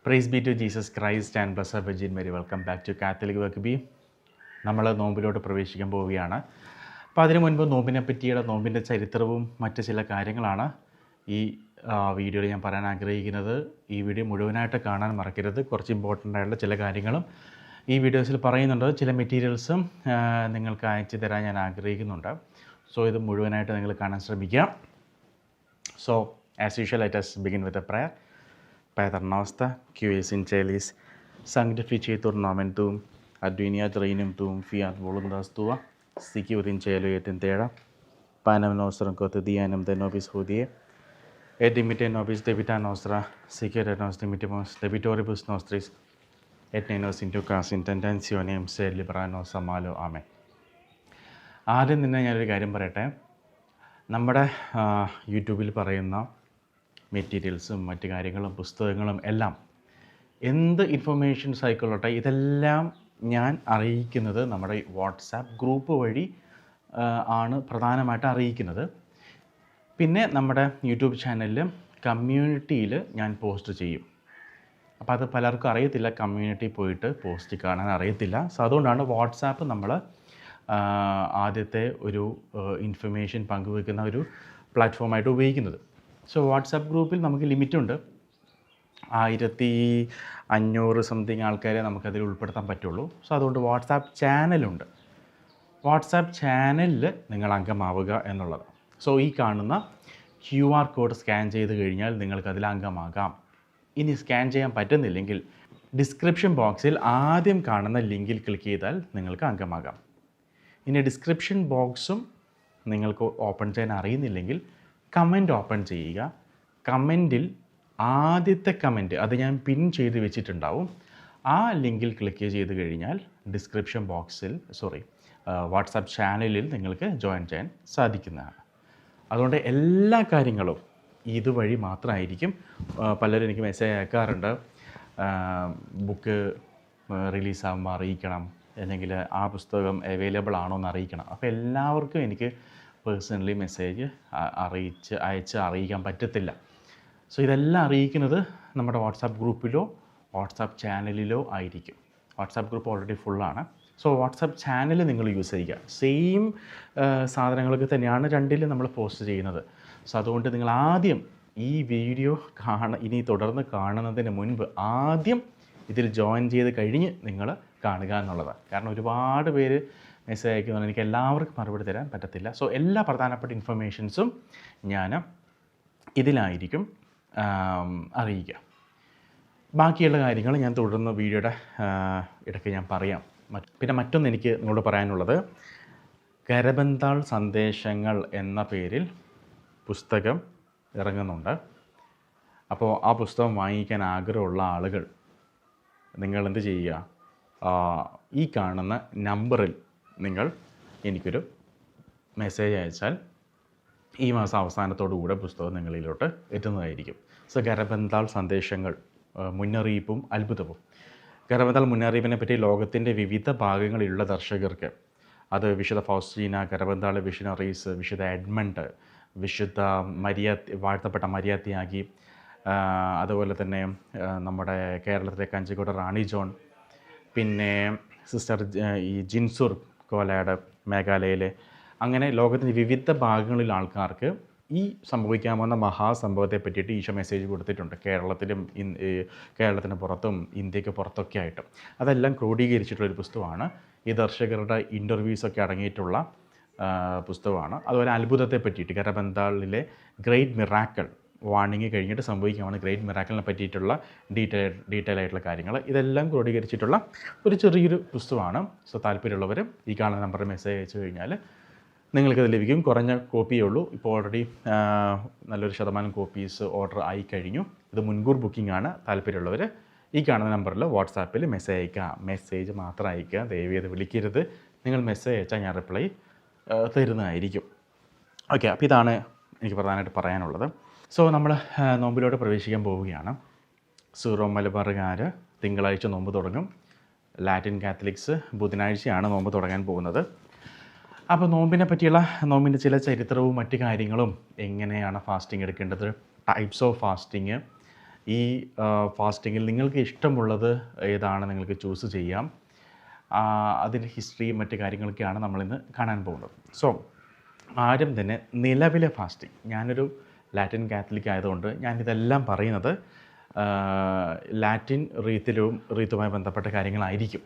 Price be to Jesus Christ and Blessed Virgin Mary. Welcome back to Catholic work B. നമ്മൾ നോമ്പിലോട്ട് പ്രവേശിക്കാൻ പോവുകയാണ്. അപ്പോൾ അതിനു മുൻപ് നോമ്പിൻ്റെ ചരിത്രവും മറ്റ് ചില കാര്യങ്ങളാണ് ഈ വീഡിയോയിൽ ഞാൻ പറയാൻ ആഗ്രഹിക്കുന്നത്. ഈ വീഡിയോ മുഴുവനായിട്ട് കാണാൻ മറക്കരുത്. കുറച്ച് ഇമ്പോർട്ടൻ്റ് ആയിട്ടുള്ള ചില കാര്യങ്ങളും ഈ വീഡിയോസിൽ പറയുന്നുണ്ട്. ചില മെറ്റീരിയൽസും നിങ്ങൾക്ക് അയച്ചു തരാൻ ഞാൻ ആഗ്രഹിക്കുന്നുണ്ട്. സോ ഇത് മുഴുവനായിട്ട് നിങ്ങൾ കാണാൻ ശ്രമിക്കുക. So as usual let us begin with a prayer. Padre nostro, qui es in celis, sanctificetur nomen tuum, adveniat regnum tuum, fiat voluntas tua, sicut in cielo et in terra. Panem nostrum quotidianum de nobis hodie, et dimitte nobis debita nostra, sicut et nos dimittimus debitoribus nostris, et ne nos inducas in tentationem, sed libera nos a malo. Amen. ആദ്യം തന്നെ ഞാനൊരു കാര്യം പറയട്ടെ. നമ്മുടെ യൂട്യൂബിൽ പറയുന്ന മെറ്റീരിയൽസും മറ്റു കാര്യങ്ങളും പുസ്തകങ്ങളും എല്ലാം എന്ത് ഇൻഫർമേഷൻസ് ആയിക്കൊള്ളട്ടെ, ഇതെല്ലാം ഞാൻ അറിയിക്കുന്നത് നമ്മുടെ വാട്സാപ്പ് ഗ്രൂപ്പ് വഴി ആണ് പ്രധാനമായിട്ട് അറിയിക്കുന്നത്. പിന്നെ നമ്മുടെ യൂട്യൂബ് ചാനലിൽ കമ്മ്യൂണിറ്റിയിൽ ഞാൻ പോസ്റ്റ് ചെയ്യും. അപ്പോൾ അത് പലർക്കും അറിയത്തില്ല, കമ്മ്യൂണിറ്റി പോയിട്ട് പോസ്റ്റ് കാണാൻ അറിയത്തില്ല. സോ അതുകൊണ്ടാണ് വാട്സാപ്പ് നമ്മൾ ആദ്യത്തെ ഒരു ഇൻഫർമേഷൻ പങ്കുവെക്കുന്ന ഒരു പ്ലാറ്റ്ഫോമായിട്ട് ഉപയോഗിക്കുന്നത്. സോ വാട്സാപ്പ് ഗ്രൂപ്പിൽ നമുക്ക് ലിമിറ്റുണ്ട്. 1500 സംതിങ് ആൾക്കാരെ നമുക്കതിൽ ഉൾപ്പെടുത്താൻ പറ്റുള്ളൂ. സോ അതുകൊണ്ട് വാട്സാപ്പ് ചാനലുണ്ട്. വാട്സാപ്പ് ചാനലിൽ നിങ്ങൾ അംഗമാവുക എന്നുള്ളത്. സോ ഈ കാണുന്ന QR കോഡ് സ്കാൻ ചെയ്ത് കഴിഞ്ഞാൽ നിങ്ങൾക്കതിൽ അംഗമാകാം. ഇനി സ്കാൻ ചെയ്യാൻ പറ്റുന്നില്ലെങ്കിൽ ഡിസ്ക്രിപ്ഷൻ ബോക്സിൽ ആദ്യം കാണുന്ന ലിങ്കിൽ ക്ലിക്ക് ചെയ്താൽ നിങ്ങൾക്ക് അംഗമാകാം. ഇനി ഡിസ്ക്രിപ്ഷൻ ബോക്സും നിങ്ങൾക്ക് ഓപ്പൺ ചെയ്യാൻ അറിയുന്നില്ലെങ്കിൽ കമൻറ്റ് ഓപ്പൺ ചെയ്യുക. കമൻറ്റിൽ ആദ്യത്തെ കമൻറ്റ് അത് ഞാൻ പിൻ ചെയ്ത് വെച്ചിട്ടുണ്ടാവും. ആ ലിങ്കിൽ ക്ലിക്ക് ചെയ്ത് കഴിഞ്ഞാൽ ഡിസ്ക്രിപ്ഷൻ ബോക്സിൽ വാട്സാപ്പ് ചാനലിൽ നിങ്ങൾക്ക് ജോയിൻ ചെയ്യാൻ സാധിക്കുന്നതാണ്. അതുകൊണ്ട് എല്ലാ കാര്യങ്ങളും ഇതുവഴി മാത്രമായിരിക്കും. പലരും എനിക്ക് മെസ്സേജ് അയക്കാറുണ്ട്, ബുക്ക് റിലീസാകുമ്പോൾ അറിയിക്കണം, അല്ലെങ്കിൽ ആ പുസ്തകം അവൈലബിൾ ആണോ എന്ന് അറിയിക്കണം. അപ്പോൾ എല്ലാവർക്കും എനിക്ക് പേഴ്സണലി മെസ്സേജ് അയച്ച് അറിയിക്കാൻ പറ്റത്തില്ല. സോ ഇതെല്ലാം അറിയിക്കുന്നത് നമ്മുടെ വാട്സാപ്പ് ഗ്രൂപ്പിലോ വാട്സാപ്പ് ചാനലിലോ ആയിരിക്കും. വാട്സാപ്പ് ഗ്രൂപ്പ് ഓൾറെഡി ഫുള്ളാണ്. സോ വാട്സാപ്പ് ചാനൽ നിങ്ങൾ യൂസ് ചെയ്യുക. സെയിം സാധനങ്ങളൊക്കെ തന്നെയാണ് രണ്ടിലും നമ്മൾ പോസ്റ്റ് ചെയ്യുന്നത്. സോ അതുകൊണ്ട് നിങ്ങൾ ആദ്യം ഈ വീഡിയോ ഇനി തുടർന്ന് കാണുന്നതിന് മുൻപ് ആദ്യം ഇതിൽ ജോയിൻ ചെയ്ത് കഴിഞ്ഞ് നിങ്ങൾ കാണുക എന്നുള്ളതാണ്. കാരണം ഒരുപാട് പേര് മെസ്സേജ് അയക്കുന്നതുകൊണ്ട് എനിക്ക് എല്ലാവർക്കും മറുപടി തരാൻ പറ്റത്തില്ല. സോ എല്ലാ പ്രധാനപ്പെട്ട ഇൻഫർമേഷൻസും ഞാൻ ഇതിലായിരിക്കും അറിയിക്കുക. ബാക്കിയുള്ള കാര്യങ്ങൾ ഞാൻ തുടർന്ന് വീഡിയോയുടെ ഇടയ്ക്ക് ഞാൻ പറയാം. പിന്നെ മറ്റൊന്ന് എനിക്ക് നിങ്ങളോട് പറയാനുള്ളത്, കരബന്താൾ സന്ദേശങ്ങൾ എന്ന പേരിൽ പുസ്തകം ഇറങ്ങുന്നുണ്ട്. അപ്പോൾ ആ പുസ്തകം വാങ്ങിക്കാൻ ആഗ്രഹമുള്ള ആളുകൾ നിങ്ങൾ എന്ത് ചെയ്യുക, ഈ കാണുന്ന നമ്പറിൽ നിങ്ങൾ എനിക്കൊരു മെസ്സേജ് അയച്ചാൽ ഈ മാസം അവസാനത്തോടു കൂടെ പുസ്തകം നിങ്ങളിലോട്ട് എത്തുന്നതായിരിക്കും. സോ കരബന്താൾ സന്ദേശങ്ങൾ, മുന്നറിയിപ്പും അത്ഭുതവും. കരബന്താൾ മുന്നറിയിപ്പിനെ പറ്റി ലോകത്തിൻ്റെ വിവിധ ഭാഗങ്ങളിലുള്ള ദർശകർക്ക്, അത് വിശുദ്ധ ഫൗസ്റ്റീന, കരബന്താൾ വിഷനറീസ്, വിശുദ്ധ എഡ്മണ്ട്, വിശുദ്ധ വാഴ്ത്തപ്പെട്ട മരിയാത്യാഗി, അതുപോലെ തന്നെ നമ്മുടെ കേരളത്തിലെ കഞ്ചിക്കോട് റാണി ജോൺ, പിന്നെ സിസ്റ്റർ ഈ ജിൻസുർ കോലാട് മേഘാലയയിലെ, അങ്ങനെ ലോകത്തിൻ്റെ വിവിധ ഭാഗങ്ങളിലെ ആൾക്കാർക്ക് ഈ സംഭവിക്കാവുന്ന മഹാസംഭവത്തെ പറ്റിയിട്ട് ഈശോ മെസ്സേജ് കൊടുത്തിട്ടുണ്ട്. കേരളത്തിന് പുറത്തും ഇന്ത്യക്ക് പുറത്തൊക്കെ ആയിട്ട് അതെല്ലാം ക്രോഡീകരിച്ചിട്ടുള്ളൊരു പുസ്തകമാണ്. ഈ ദർശകരുടെ ഇൻ്റർവ്യൂസൊക്കെ അടങ്ങിയിട്ടുള്ള പുസ്തകമാണ്. അതുപോലെ അത്ഭുതത്തെ പറ്റിയിട്ട്, കരബന്താളിലെ ഗ്രേറ്റ് മിറാക്കിൾ വാണിംഗ് കഴിഞ്ഞിട്ട് സംഭവിക്കാവുന്ന ഗ്രേറ്റ് മിറാക്കിളിനെ പറ്റിയിട്ടുള്ള ഡീറ്റെയിൽ ആയിട്ടുള്ള കാര്യങ്ങൾ ഇതെല്ലാം ക്രോഡീകരിച്ചിട്ടുള്ള ഒരു ചെറിയൊരു പുസ്തകമാണ്. സോ താല്പര്യമുള്ളവർ ഈ കാണുന്ന നമ്പറിൽ മെസ്സേജ് അയച്ചു കഴിഞ്ഞാൽ നിങ്ങൾക്കത് ലഭിക്കും. കുറഞ്ഞ കോപ്പിയേ ഉള്ളൂ. ഇപ്പോൾ ഓൾറെഡി നല്ലൊരു ശതമാനം കോപ്പീസ് ഓർഡർ ആയി കഴിഞ്ഞു. ഇത് മുൻകൂർ ബുക്കിംഗ് ആണ്. താല്പര്യമുള്ളവർ ഈ കാണുന്ന നമ്പറിൽ വാട്സാപ്പിൽ മെസ്സേജ് അയക്കുക. മെസ്സേജ് മാത്രം അയക്കുക, ദയവേത് വിളിക്കരുത്. നിങ്ങൾ മെസ്സേജ് അയച്ചാൽ ഞാൻ റിപ്ലൈ തരുന്നതായിരിക്കും. ഓക്കെ, അപ്പോൾ ഇതാണ് എനിക്ക് പ്രധാനമായിട്ട് പറയാനുള്ളത്. സോ നമ്മൾ നോമ്പിലോട്ട് പ്രവേശിക്കാൻ പോവുകയാണ്. സീറോ മലബാറുകാർ തിങ്കളാഴ്ച നോമ്പ് തുടങ്ങും. ലാറ്റിൻ കാത്തലിക്സ് ബുധനാഴ്ചയാണ് നോമ്പ് തുടങ്ങാൻ പോകുന്നത്. അപ്പോൾ നോമ്പിൻ്റെ ചില ചരിത്രവും മറ്റു കാര്യങ്ങളും, എങ്ങനെയാണ് ഫാസ്റ്റിംഗ് എടുക്കേണ്ടത്, ടൈപ്സ് ഓഫ് ഫാസ്റ്റിങ്, ഈ ഫാസ്റ്റിങ്ങിൽ നിങ്ങൾക്ക് ഇഷ്ടമുള്ളത് ഏതാണ് നിങ്ങൾക്ക് ചൂസ് ചെയ്യാം. അതിൻ്റെ ഹിസ്റ്ററിയും മറ്റു കാര്യങ്ങളൊക്കെയാണ് നമ്മളിന്ന് കാണാൻ പോകുന്നത്. സോ ആദ്യം തന്നെ നിലവിലെ ഫാസ്റ്റിംഗ്, ഞാനൊരു ലാറ്റിൻ കാത്തലിക് ആയതുകൊണ്ട് ഞാനിതെല്ലാം പറയുന്നത് ലാറ്റിൻ റീത്തുമായി ബന്ധപ്പെട്ട കാര്യങ്ങളായിരിക്കും.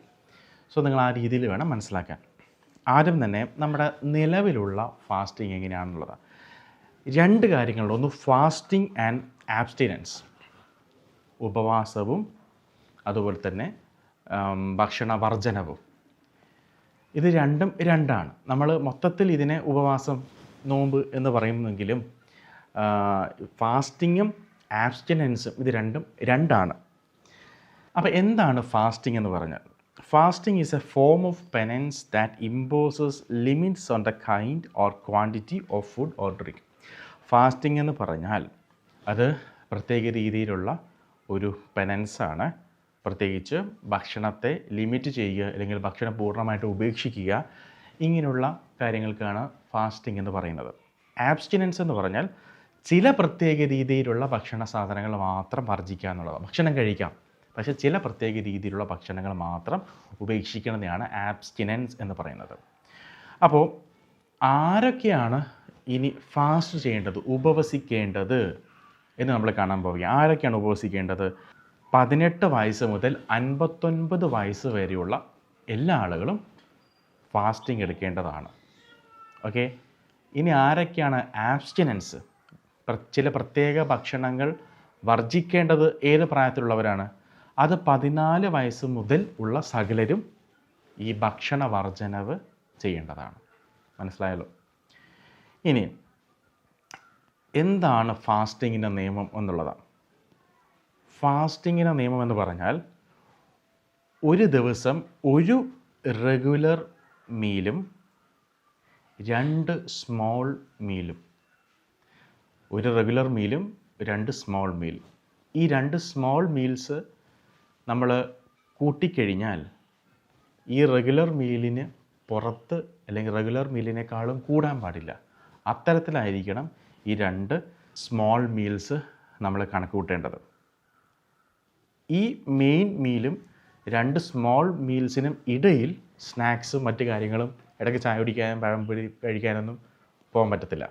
സോ നിങ്ങൾ ആ രീതിയിൽ വേണം മനസ്സിലാക്കാൻ. ആദ്യം തന്നെ നമ്മുടെ നിലവിലുള്ള ഫാസ്റ്റിംഗ് എങ്ങനെയാണെന്നുള്ളത് 2 കാര്യങ്ങളുണ്ട്. ഒന്ന് ഫാസ്റ്റിംഗ് ആൻഡ് ആബ്സ്റ്റിനൻസ്, ഉപവാസവും അതുപോലെ തന്നെ ഭക്ഷണവർജനവും. ഇത് രണ്ടും രണ്ടാണ്. നമ്മൾ മൊത്തത്തിൽ ഇതിനെ ഉപവാസം, നോമ്പ് എന്ന് പറയുമെങ്കിലും ഫാസ്റ്റിങ്ങും ആബ്സ്റ്റിനൻസും ഇത് രണ്ടും രണ്ടാണ്. അപ്പോൾ എന്താണ് ഫാസ്റ്റിംഗ് എന്ന് പറഞ്ഞാൽ? Fasting is A form of penance that imposes limits on the kind or quantity of food or drink. Fasting എന്ന് പറഞ്ഞാൽ അത് പ്രത്യേക രീതിയിലുള്ള ഒരു പെനൻസാണ്. പ്രത്യേകിച്ച് ഭക്ഷണത്തെ ലിമിറ്റ് ചെയ്യുക അല്ലെങ്കിൽ ഭക്ഷണം പൂർണ്ണമായിട്ട് ഉപേക്ഷിക്കുക, ഇങ്ങനെയുള്ള കാര്യങ്ങൾക്കാണ് ഫാസ്റ്റിംഗ് എന്ന് പറയുന്നത്. ആബ്സ്റ്റിനൻസ് എന്ന് പറഞ്ഞാൽ ചില പ്രത്യേക രീതിയിലുള്ള ഭക്ഷണ സാധനങ്ങൾ മാത്രം വർജിക്കുക എന്നുള്ളതാണ്. ഭക്ഷണം കഴിക്കാം, പക്ഷേ ചില പ്രത്യേക രീതിയിലുള്ള ഭക്ഷണങ്ങൾ മാത്രം ഉപേക്ഷിക്കുന്നതാണ് ആബ്സ്റ്റിനൻസ് എന്ന് പറയുന്നത്. അപ്പോൾ ആരൊക്കെയാണ് ഇനി ഫാസ്റ്റ് ചെയ്യേണ്ടത്, ഉപവസിക്കേണ്ടത് എന്ന് നമ്മൾ കാണാൻ പോവുകയാണ്. ആരൊക്കെയാണ് ഉപവസിക്കേണ്ടത്? 18 വയസ്സ് മുതൽ 59 വയസ്സ് വരെയുള്ള എല്ലാ ആളുകളും ഫാസ്റ്റിംഗ് എടുക്കേണ്ടതാണ്. ഓക്കെ. ഇനി ആരൊക്കെയാണ് ആബ്സ്റ്റിനൻസ്, ചില പ്രത്യേക ഭക്ഷണങ്ങൾ വർജിക്കേണ്ടത് ഏത് പ്രായത്തിലുള്ളവരാണ്? അത് 14 വയസ്സ് മുതൽ ഉള്ള സകലരും ഈ ഭക്ഷണ വർജനവ് ചെയ്യേണ്ടതാണ്. മനസ്സിലായല്ലോ? ഇനി എന്താണ് ഫാസ്റ്റിങ്ങിൻ്റെ നിയമം എന്നുള്ളതാണ്. ഫാസ്റ്റിങ്ങിൻ്റെ നിയമം എന്ന് പറഞ്ഞാൽ ഒരു ദിവസം ഒരു റെഗുലർ മീലും 2 സ്മോൾ മീലും, ഒരു റെഗുലർ മീലും 2 സ്മോൾ മീൽ. ഈ 2 സ്മോൾ മീൽസ് നമ്മൾ കൂട്ടിക്കഴിഞ്ഞാൽ ഈ റെഗുലർ മീലിന് പുറത്ത് അല്ലെങ്കിൽ റെഗുലർ മീലിനേക്കാളും കൂടാൻ പാടില്ല. അത്തരത്തിലായിരിക്കണം ഈ 2 സ്മോൾ മീൽസ് നമ്മൾ കണക്ക് കൂട്ടേണ്ടത്. ഈ മെയിൻ മീലും 2 സ്മോൾ മീൽസിനും ഇടയിൽ സ്നാക്സും മറ്റു കാര്യങ്ങളും, ഇടയ്ക്ക് ചായ കുടിക്കാനും പഴംപൊരി കഴിക്കാനൊന്നും പോകാൻ പറ്റത്തില്ല.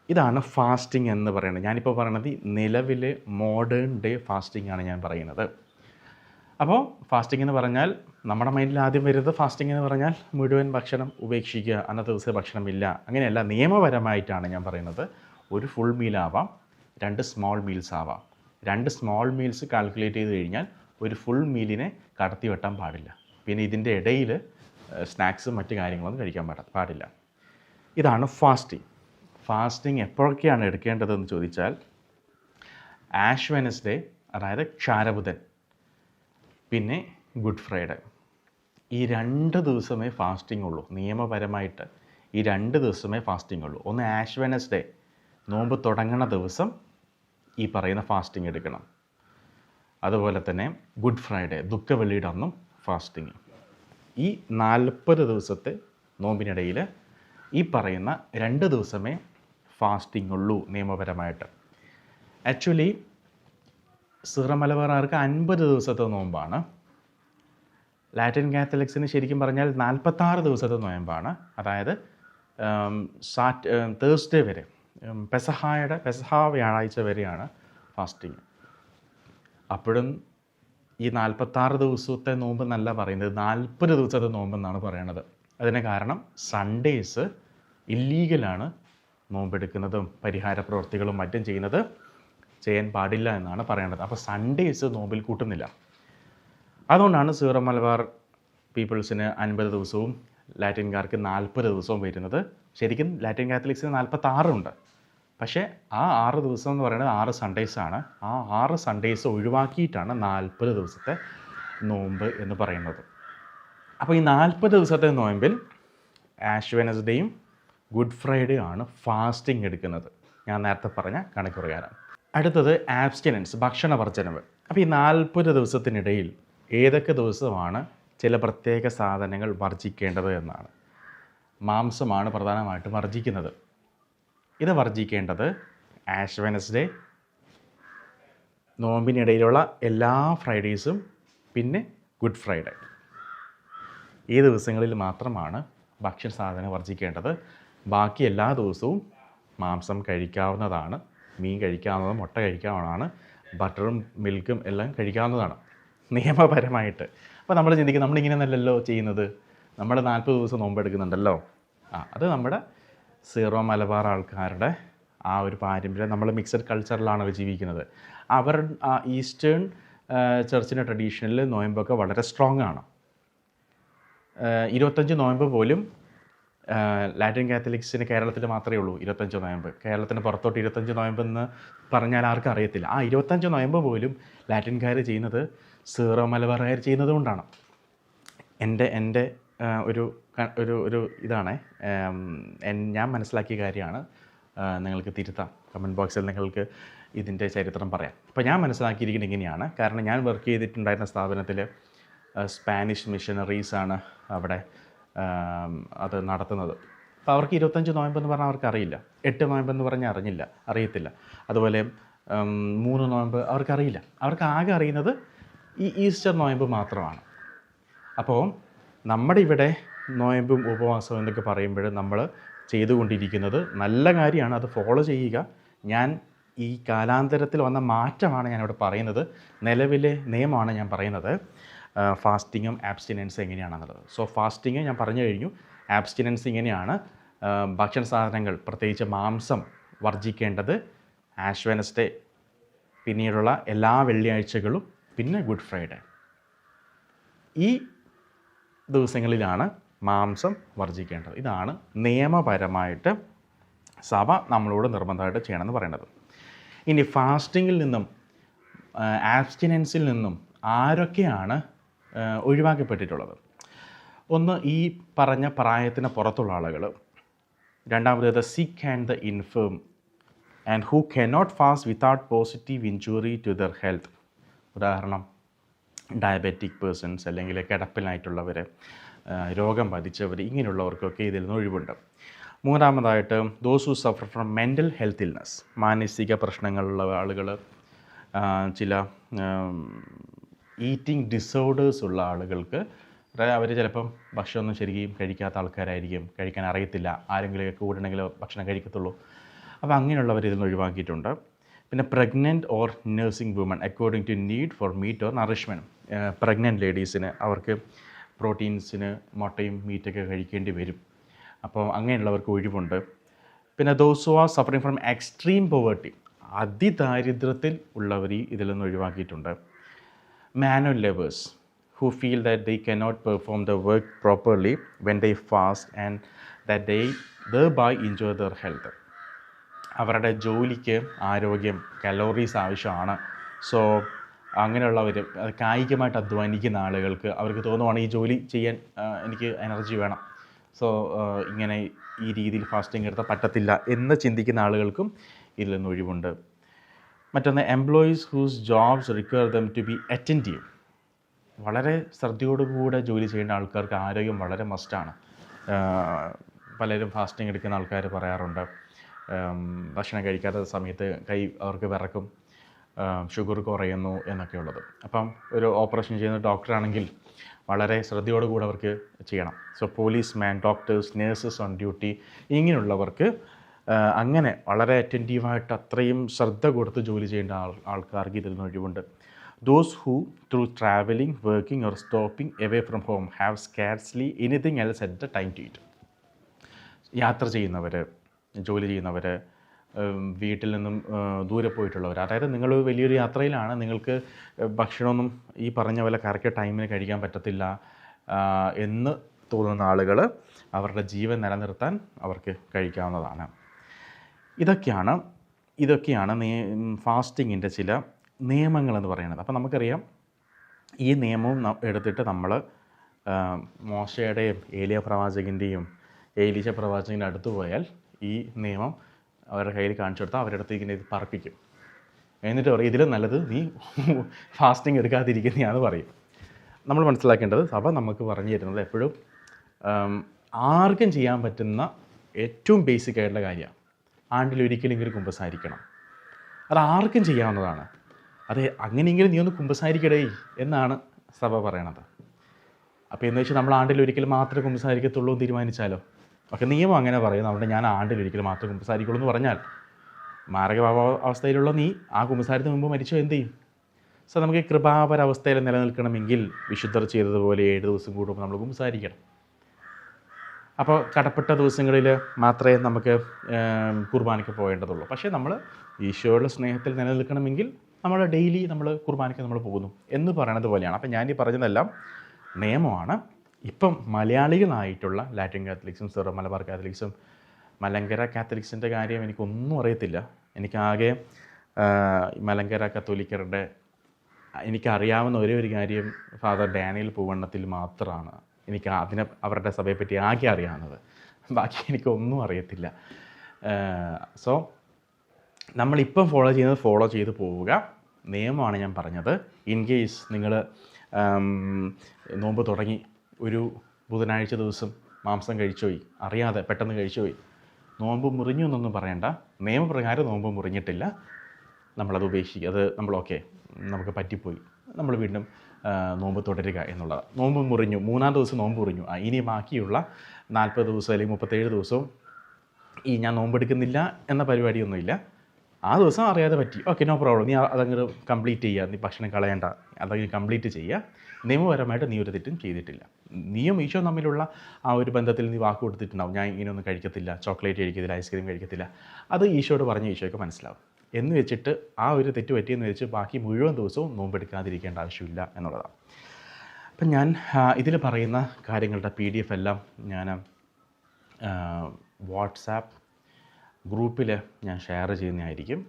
ഇതാണ് ഫാസ്റ്റിംഗ് എന്ന് പറയുന്നത്. ഞാനിപ്പോൾ പറയണത് നിലവിലെ മോഡേൺ ഡേ ഫാസ്റ്റിംഗ് ആണ് ഞാൻ പറയുന്നത്. അപ്പോൾ ഫാസ്റ്റിംഗ് എന്ന് പറഞ്ഞാൽ നമ്മുടെ മൈൻഡിൽ ആദ്യം വരുന്നത് ഫാസ്റ്റിംഗ് എന്ന് പറഞ്ഞാൽ മുഴുവൻ ഭക്ഷണം ഉപേക്ഷിക്കുക, അന്നത്തെ ദിവസം ഭക്ഷണമില്ല, അങ്ങനെയല്ല. നിയമപരമായിട്ടാണ് ഞാൻ പറയുന്നത്. ഒരു ഫുൾ മീലാവാം, 2 സ്മോൾ മീൽസ് ആവാം. 2 സ്മോൾ മീൽസ് കാൽക്കുലേറ്റ് ചെയ്ത് കഴിഞ്ഞാൽ ഒരു ഫുൾ മീലിനെ കടത്തി വെട്ടാൻ പാടില്ല. പിന്നെ ഇതിൻ്റെ ഇടയിൽ സ്നാക്സും മറ്റു കാര്യങ്ങളൊന്നും കഴിക്കാൻ പാടില്ല. ഇതാണ് ഫാസ്റ്റിംഗ്. ഫാസ്റ്റിംഗ് എപ്പോഴൊക്കെയാണ് എടുക്കേണ്ടതെന്ന് ചോദിച്ചാൽ ആഷ് വെനസ്ഡേ, അതായത് ക്ഷാരബുധൻ, പിന്നെ ഗുഡ് ഫ്രൈഡേ. ഈ 2 ദിവസമേ ഫാസ്റ്റിംഗ് ഉള്ളൂ. നിയമപരമായിട്ട് ഈ 2 ദിവസമേ ഫാസ്റ്റിംഗ് ഉള്ളൂ. ഒന്ന് ആഷ് വെനസ്ഡേ, നോമ്പ് തുടങ്ങുന്ന ദിവസം ഈ പറയുന്ന ഫാസ്റ്റിംഗ് എടുക്കണം. അതുപോലെ തന്നെ ഗുഡ് ഫ്രൈഡേ, ദുഃഖവെള്ളിയുടെ അന്നും ഫാസ്റ്റിംഗ്. ഈ 40 ദിവസത്തെ നോമ്പിനിടയിൽ ഈ പറയുന്ന 2 ദിവസമേ ഫാസ്റ്റിംഗ് ഉള്ളൂ നിയമപരമായിട്ട്. ആക്ച്വലി സിറോ മലബാറുകാർക്ക് 50 ദിവസത്തെ നോമ്പാണ്. ലാറ്റിൻ കാത്തലിക്സിന് ശരിക്കും പറഞ്ഞാൽ 46 ദിവസത്തെ നോയമ്പാണ്. അതായത് തേഴ്സ്ഡേ വരെ, പെസഹ വ്യാഴാഴ്ച വരെയാണ് ഫാസ്റ്റിംഗ്. അപ്പോഴും ഈ 46 ദിവസത്തെ നോമ്പ് എന്നല്ല പറയുന്നത്, 40 ദിവസത്തെ നോമ്പെന്നാണ് പറയണത്. അതിന് കാരണം സൺഡേസ് ഇല്ലീഗലാണ് നോമ്പെടുക്കുന്നതും പരിഹാര പ്രവൃത്തികളും മറ്റും ചെയ്യാൻ പാടില്ല എന്നാണ് പറയേണ്ടത്. അപ്പോൾ സൺഡേസ് നോമ്പിൽ കൂട്ടുന്നില്ല. അതുകൊണ്ടാണ് സീറോ മലബാർ പീപ്പിൾസിന് 50 ദിവസവും ലാറ്റിൻകാർക്ക് 40 ദിവസവും വരുന്നത്. ശരിക്കും ലാറ്റിൻ കാത്തലിക്സിന് 46 ഉണ്ട്. പക്ഷേ ആ 6 ദിവസം എന്ന് പറയുന്നത് 6 സൺഡേസാണ്. ആ 6 സൺഡേസ് ഒഴിവാക്കിയിട്ടാണ് 40 ദിവസത്തെ നോമ്പ് എന്ന് പറയുന്നത്. അപ്പോൾ ഈ 40 ദിവസത്തെ നോയമ്പിൽ ആഷ് വെനസ്ഡേയും ഗുഡ് ഫ്രൈഡേ ആണ് ഫാസ്റ്റിംഗ് എടുക്കുന്നത്, ഞാൻ നേരത്തെ പറഞ്ഞ കണക്ക് പ്രകാരം. അടുത്തത് ആബ്സ്റ്റിനൻസ്, ഭക്ഷണവർജനവ്. അപ്പോൾ ഈ 40 ദിവസത്തിനിടയിൽ ഏതൊക്കെ ദിവസമാണ് ചില പ്രത്യേക സാധനങ്ങൾ വർജിക്കേണ്ടത് എന്നാണ്. മാംസമാണ് പ്രധാനമായിട്ടും വർജിക്കുന്നത്. ഇത് വർജിക്കേണ്ടത് ആഷ് വെനസ്ഡേ, നോമ്പിനിടയിലുള്ള എല്ലാ ഫ്രൈഡേയ്സും പിന്നെ ഗുഡ് ഫ്രൈഡേ, ഈ ദിവസങ്ങളിൽ മാത്രമാണ് ഭക്ഷ്യ സാധനം വർജിക്കേണ്ടത്. ബാക്കി എല്ലാ ദിവസവും മാംസം കഴിക്കാവുന്നതാണ്, മീൻ കഴിക്കാവുന്നതാണ്, മുട്ട കഴിക്കാവുന്നതാണ്, ബട്ടറും മിൽക്കും എല്ലാം കഴിക്കാവുന്നതാണ് നിയമപരമായിട്ട്. അപ്പോൾ നമ്മൾ ചിന്തിക്കും നമ്മളിങ്ങനെ നല്ലല്ലോ ചെയ്യുന്നത്, നമ്മൾ 40 ദിവസം നോമ്പെടുക്കുന്നുണ്ടല്ലോ. അത് നമ്മുടെ സീറോ മലബാർ ആൾക്കാരുടെ ആ ഒരു പാരമ്പര്യം. നമ്മൾ മിക്സഡ് കൾച്ചറിലാണ് ജീവിക്കുന്നത്. അവർ ഈസ്റ്റേൺ ചർച്ചിൻ്റെ ട്രഡീഷനിൽ നോയമ്പൊക്കെ വളരെ സ്ട്രോങ് ആണ്. 25 നോയമ്പ് പോലും ലാറ്റിൻ കാത്തലിക്സിന് കേരളത്തിൽ മാത്രമേ ഉള്ളൂ 25 നോയമ്പ്. കേരളത്തിന് പുറത്തോട്ട് 25 നോയമ്പെന്ന് പറഞ്ഞാൽ ആർക്കും അറിയത്തില്ല. ആ 25 നോയമ്പ് പോലും ലാറ്റിൻകാർ ചെയ്യുന്നത് സീറോ മലബാറുകാർ ചെയ്യുന്നത് കൊണ്ടാണ്. എൻ്റെ ഒരു ഒരു ഇതാണ്, ഞാൻ മനസ്സിലാക്കിയ കാര്യമാണ്. നിങ്ങൾക്ക് തിരുത്താം, കമൻറ്റ് ബോക്സിൽ നിങ്ങൾക്ക് ഇതിൻ്റെ ചരിത്രം പറയാം. അപ്പോൾ ഞാൻ മനസ്സിലാക്കിയിരിക്കുന്നത് ഇങ്ങനെയാണ്. കാരണം ഞാൻ വർക്ക് ചെയ്തിട്ടുണ്ടായിരുന്ന സ്ഥാപനത്തിൽ സ്പാനിഷ് മിഷനറീസാണ് അവിടെ അത് നടത്തുന്നത്. അപ്പോൾ അവർക്ക് 25 നോയമ്പെന്ന് പറഞ്ഞാൽ അവർക്ക് അറിയില്ല, 8 നോയമ്പെന്ന് പറഞ്ഞാൽ അറിയത്തില്ല. അതുപോലെ 3 നോയമ്പ് അവർക്കറിയില്ല. അവർക്ക് ആകെ അറിയുന്നത് ഈ ഈസ്റ്റർ നോയമ്പ് മാത്രമാണ്. അപ്പോൾ നമ്മുടെ ഇവിടെ നോയമ്പും ഉപവാസവും എന്നൊക്കെ പറയുമ്പോൾ നമ്മൾ ചെയ്തുകൊണ്ടിരിക്കുന്നത് നല്ല കാര്യമാണ്, അത് ഫോളോ ചെയ്യുക. ഞാൻ ഈ കാലാന്തരത്തിൽ വന്ന മാറ്റമാണ് ഞാനിവിടെ പറയുന്നത്, നിലവിലെ നിയമമാണ് ഞാൻ പറയുന്നത്. ഫാസ്റ്റിങ്ങും ആബ്സ്റ്റിനൻസും എങ്ങനെയാണെന്നുള്ളത്. സോ ഫാസ്റ്റിങ് ഞാൻ പറഞ്ഞു കഴിഞ്ഞു. ആബ്സ്റ്റിനൻസ് ഇങ്ങനെയാണ്. ഭക്ഷണ സാധനങ്ങൾ പ്രത്യേകിച്ച് മാംസം വർജിക്കേണ്ടത് ആഷ് വെനസ്ഡേ, പിന്നീടുള്ള എല്ലാ വെള്ളിയാഴ്ചകളും, പിന്നെ ഗുഡ് ഫ്രൈഡേ. ഈ ദിവസങ്ങളിലാണ് മാംസം വർജിക്കേണ്ടത്. ഇതാണ് നിയമപരമായിട്ട് സഭ നമ്മളോട് നിർബന്ധമായിട്ട് ചെയ്യണമെന്ന് പറയുന്നത്. ഇനി ഫാസ്റ്റിങ്ങിൽ നിന്നും ആബ്സ്റ്റിനൻസിൽ നിന്നും ആരൊക്കെയാണ് ഒഴിവാക്കപ്പെട്ടിട്ടുള്ളത്? ഒന്ന്, ഈ പറഞ്ഞ പ്രായത്തിന് പുറത്തുള്ള ആളുകൾ. രണ്ടാമത് sick and the infirm and who cannot fast without positive injury to their health. ഉദാഹരണം, ഡയബറ്റിക് പേഴ്സൺസ്, അല്ലെങ്കിൽ കിടപ്പിലായിട്ടുള്ളവർ, രോഗം ബാധിച്ചവർ, ഇങ്ങനെയുള്ളവർക്കൊക്കെ ഇതിൽ നിന്ന് ഒഴിവുണ്ട്. മൂന്നാമതായിട്ട് those who suffer from mental health illness, മാനസിക പ്രശ്നങ്ങളുള്ള ആളുകൾ, ചില ഈറ്റിംഗ് ഡിസോർഡേഴ്സ് ഉള്ള ആളുകൾക്ക്. അവർ ചിലപ്പം ഭക്ഷണമൊന്നും ശരിക്കും കഴിക്കാത്ത ആൾക്കാരായിരിക്കും, കഴിക്കാൻ അറിയത്തില്ല, ആരെങ്കിലുമൊക്കെ കൂടണമെങ്കിൽ ഭക്ഷണം കഴിക്കത്തുള്ളൂ. അപ്പോൾ അങ്ങനെയുള്ളവർ ഇതിൽ നിന്ന് ഒഴിവാക്കിയിട്ടുണ്ട്. പിന്നെ pregnant or nursing woman according to need for meat or nourishment. Pregnant ലേഡീസിന് അവർക്ക് പ്രോട്ടീൻസിന് മുട്ടയും മീറ്റൊക്കെ കഴിക്കേണ്ടി വരും. അപ്പോൾ അങ്ങനെയുള്ളവർക്ക് ഒഴിവുണ്ട്. പിന്നെ those who are suffering from extreme poverty, അതിദാരിദ്ര്യത്തിൽ ഉള്ളവർ ഇതിൽ നിന്ന് ഒഴിവാക്കിയിട്ടുണ്ട്. Manual labours who feel that they cannot perform the work properly when they fast and that they thereby injure their health. അവരുടെ ജോലിക്ക് ആരോഗ്യം, കലോറീസ് ആവശ്യമാണ്. സോ അങ്ങനെയുള്ളവർ, കായികമായിട്ട് അധ്വാനിക്കുന്ന ആളുകൾക്ക് അവർക്ക് തോന്നുവാണ് ഈ ജോലി ചെയ്യാൻ എനിക്ക് എനർജി വേണം, സോ ഇങ്ങനെ ഈ രീതിയിൽ ഫാസ്റ്റിംഗ് എടുത്താൽ പറ്റത്തില്ല എന്ന് ചിന്തിക്കുന്ന ആളുകൾക്കും ഇതിൽ നിന്ന് ഒഴിവുണ്ട്. മറ്റൊന്ന്, employees whose jobs require them to be attentive. വളരെ ശ്രദ്ധയോടുകൂടെ ജോലി ചെയ്യേണ്ട ആൾക്കാർക്ക് ആരോഗ്യം വളരെ മസ്റ്റാണ്. പലരും ഫാസ്റ്റിംഗ് എടുക്കുന്ന ആൾക്കാർ പറയാറുണ്ട്, ഭക്ഷണം കഴിക്കാത്ത സമയത്ത് കൈ അവർക്ക് വിറക്കും, ഷുഗർ കുറയുന്നു എന്നൊക്കെയുള്ളത്. അപ്പം ഒരു ഓപ്പറേഷൻ ചെയ്യുന്ന ഡോക്ടറാണെങ്കിൽ വളരെ ശ്രദ്ധയോടുകൂടെ അവർക്ക് ചെയ്യണം. So policeman, doctors, nurses on duty, ഇങ്ങനെയുള്ളവർക്ക് അങ്ങനെ വളരെ അറ്റൻറ്റീവായിട്ട് അത്രയും ശ്രദ്ധ കൊടുത്ത് ജോലി ചെയ്യേണ്ട ആൾക്കാർക്ക് ഇതിൽ നിന്ന് ഒഴിവുണ്ട്. Those who through traveling, working or stopping away from home have scarcely anything else at the time to eat. യാത്ര ചെയ്യുന്നവർ, ജോലി ചെയ്യുന്നവർ, വീട്ടിൽ നിന്നും ദൂരെ പോയിട്ടുള്ളവർ, അതായത് നിങ്ങൾ വലിയൊരു യാത്രയിലാണ്, നിങ്ങൾക്ക് ഭക്ഷണമൊന്നും ഈ പറഞ്ഞ പോലെ കറക്റ്റ് ടൈമിന് കഴിക്കാൻ പറ്റത്തില്ല എന്ന് തോന്നുന്ന ആളുകൾ അവരുടെ ജീവൻ നിലനിർത്താൻ അവർക്ക് കഴിക്കാവുന്നതാണ്. ഇതൊക്കെയാണ് ഫാസ്റ്റിങ്ങിൻ്റെ ചില നിയമങ്ങളെന്ന് പറയുന്നത്. അപ്പോൾ നമുക്കറിയാം, ഈ നിയമവും എടുത്തിട്ട് നമ്മൾ മോശയുടെയും ഏലിയ പ്രവാചകൻ്റെയും ഏലീശ പ്രവാചകൻ്റെ അടുത്ത് പോയാൽ ഈ നിയമം അവരുടെ കയ്യിൽ കാണിച്ചു കൊടുത്താൽ അവരുടെ അടുത്ത് ഇങ്ങനെ ഇത് പറപ്പിക്കും. എന്നിട്ട് പറയും, ഇതിലും നല്ലത് നീ ഫാസ്റ്റിംഗ് എടുക്കാതിരിക്കുന്നതാണെന്ന് പറയും. നമ്മൾ മനസ്സിലാക്കേണ്ടത്, സഭ നമുക്ക് പറഞ്ഞു തരുന്നത് എപ്പോഴും ആർക്കും ചെയ്യാൻ പറ്റുന്ന ഏറ്റവും ബേസിക് ആയിട്ടുള്ള കാര്യമാണ്. ആണ്ടിലൊരിക്കലെങ്കിലും കുമ്പസാരിക്കണം. അത് ആർക്കും ചെയ്യാവുന്നതാണ്. അതെ, അങ്ങനെയെങ്കിലും നീ ഒന്ന് കുമ്പസാരിക്കടേ എന്നാണ് സഭ പറയണത്. അപ്പോൾ എന്ന് വെച്ചാൽ നമ്മൾ ആണ്ടിലൊരിക്കൽ മാത്രമേ കുമ്പസാരിക്കത്തുള്ളൂ എന്ന് തീരുമാനിച്ചാലോ? ഒക്കെ നിയമം അങ്ങനെ പറയും. അതുകൊണ്ട് ഞാൻ ആണ്ടിലൊരിക്കൽ മാത്രമേ കുമ്പസാരിക്കുള്ളൂ എന്ന് പറഞ്ഞാൽ അവസ്ഥയിലുള്ള നീ ആ കുമ്പസാരത്തിന് മുമ്പ് മരിച്ചോ എന്ത് ചെയ്യും? സോ നമുക്ക് കൃപാപരാവസ്ഥയിൽ നിലനിൽക്കണമെങ്കിൽ വിശുദ്ധർ ചെയ്തതുപോലെ 7 ദിവസം കൂടുമ്പോൾ നമ്മൾ കുമ്പസാരിക്കണം. അപ്പോൾ കടപ്പെട്ട ദിവസങ്ങളിൽ മാത്രമേ നമുക്ക് കുർബാനയ്ക്ക് പോകേണ്ടതുള്ളൂ. പക്ഷേ നമ്മൾ ഈശോയുടെ സ്നേഹത്തിൽ നിലനിൽക്കണമെങ്കിൽ നമ്മൾ ഡെയിലി നമ്മൾ കുർബാനയ്ക്ക് നമ്മൾ പോകുന്നു എന്ന് പറയണത് പോലെയാണ്. അപ്പം ഞാൻ ഈ പറഞ്ഞതെല്ലാം നിയമമാണ്. ഇപ്പം മലയാളികളായിട്ടുള്ള ലാറ്റിൻ കാത്തലിക്സും സീറോ മലബാർ കാത്തലിക്സും മലങ്കര കാത്തലിക്സിൻ്റെ കാര്യം എനിക്കൊന്നും അറിയത്തില്ല. എനിക്കാകെ മലങ്കര കത്തോലിക്കരുടെ എനിക്കറിയാവുന്ന ഒരേ ഒരു കാര്യം ഫാദർ ഡാനിയൽ പൂവണ്ണത്തിൽ മാത്രമാണ് എനിക്ക് അവരുടെ സഭയെപ്പറ്റി ആകെ അറിയാവുന്നത്. ബാക്കി എനിക്കൊന്നും അറിയത്തില്ല. സോ നമ്മളിപ്പം ഫോളോ ചെയ്ത് പോവുക. നിയമമാണ് ഞാൻ പറഞ്ഞത്. ഇൻ കേസ് നിങ്ങൾ നോമ്പ് തുടങ്ങി ഒരു ബുധനാഴ്ച ദിവസം മാംസം കഴിച്ചുപോയി, അറിയാതെ പെട്ടെന്ന് കഴിച്ചുപോയി, നോമ്പ് മുറിഞ്ഞു എന്നൊന്നും പറയണ്ട. നിയമപ്രകാരം നോമ്പ് മുറിഞ്ഞിട്ടില്ല, നമ്മളത് ഉപേക്ഷിക്കുക. അത് നമുക്ക് പറ്റിപ്പോയി, നമ്മൾ വീണ്ടും നോമ്പ് തുടരുക എന്നുള്ളത്. നോമ്പ് മുറിഞ്ഞു, 3-ാം ദിവസം നോമ്പ് മുറിഞ്ഞു, ഇനി ബാക്കിയുള്ള 40 ദിവസം അല്ലെങ്കിൽ 37 ദിവസവും ഈ ഞാൻ നോമ്പെടുക്കുന്നില്ല എന്ന പരിപാടിയൊന്നുമില്ല. ആ ദിവസം അറിയാതെ പറ്റി, നോ പ്രോബ്ലം, നീ അതങ്ങ് കംപ്ലീറ്റ് ചെയ്യുക, നീ ഭക്ഷണം കളയണ്ട, അതങ്ങ് കംപ്ലീറ്റ് ചെയ്യുക. നിയമപരമായിട്ട് നീ ഒരു തെറ്റും ചെയ്തിട്ടില്ല. നീയും ഈശോ തമ്മിലുള്ള ആ ഒരു ബന്ധത്തിൽ നീ വാക്ക് കൊടുത്തിട്ടുണ്ടാവും, ഞാൻ ഇങ്ങനെയൊന്നും കഴിക്കത്തില്ല, ചോക്ലേറ്റ് കഴിക്കത്തില്ല, ഐസ്ക്രീം കഴിക്കത്തില്ല. അത് ഈശോയോട് പറഞ്ഞ് ഈശോയ്ക്ക് മനസ്സിലാവും എന്ന് വെച്ചിട്ട് ആ ഒരു തെറ്റ് പറ്റിയെന്ന് വെച്ച് ബാക്കി മുഴുവൻ ദിവസവും നോമ്പെടുക്കാതിരിക്കേണ്ട ആവശ്യമില്ല എന്നുള്ളതാണ്. അപ്പം ഞാൻ ഇതിൽ പറയുന്ന കാര്യങ്ങളുടെ PDF എല്ലാം ഞാൻ വാട്സാപ്പ് ഗ്രൂപ്പിൽ ഞാൻ ഷെയർ ചെയ്യുന്നതായിരിക്കും,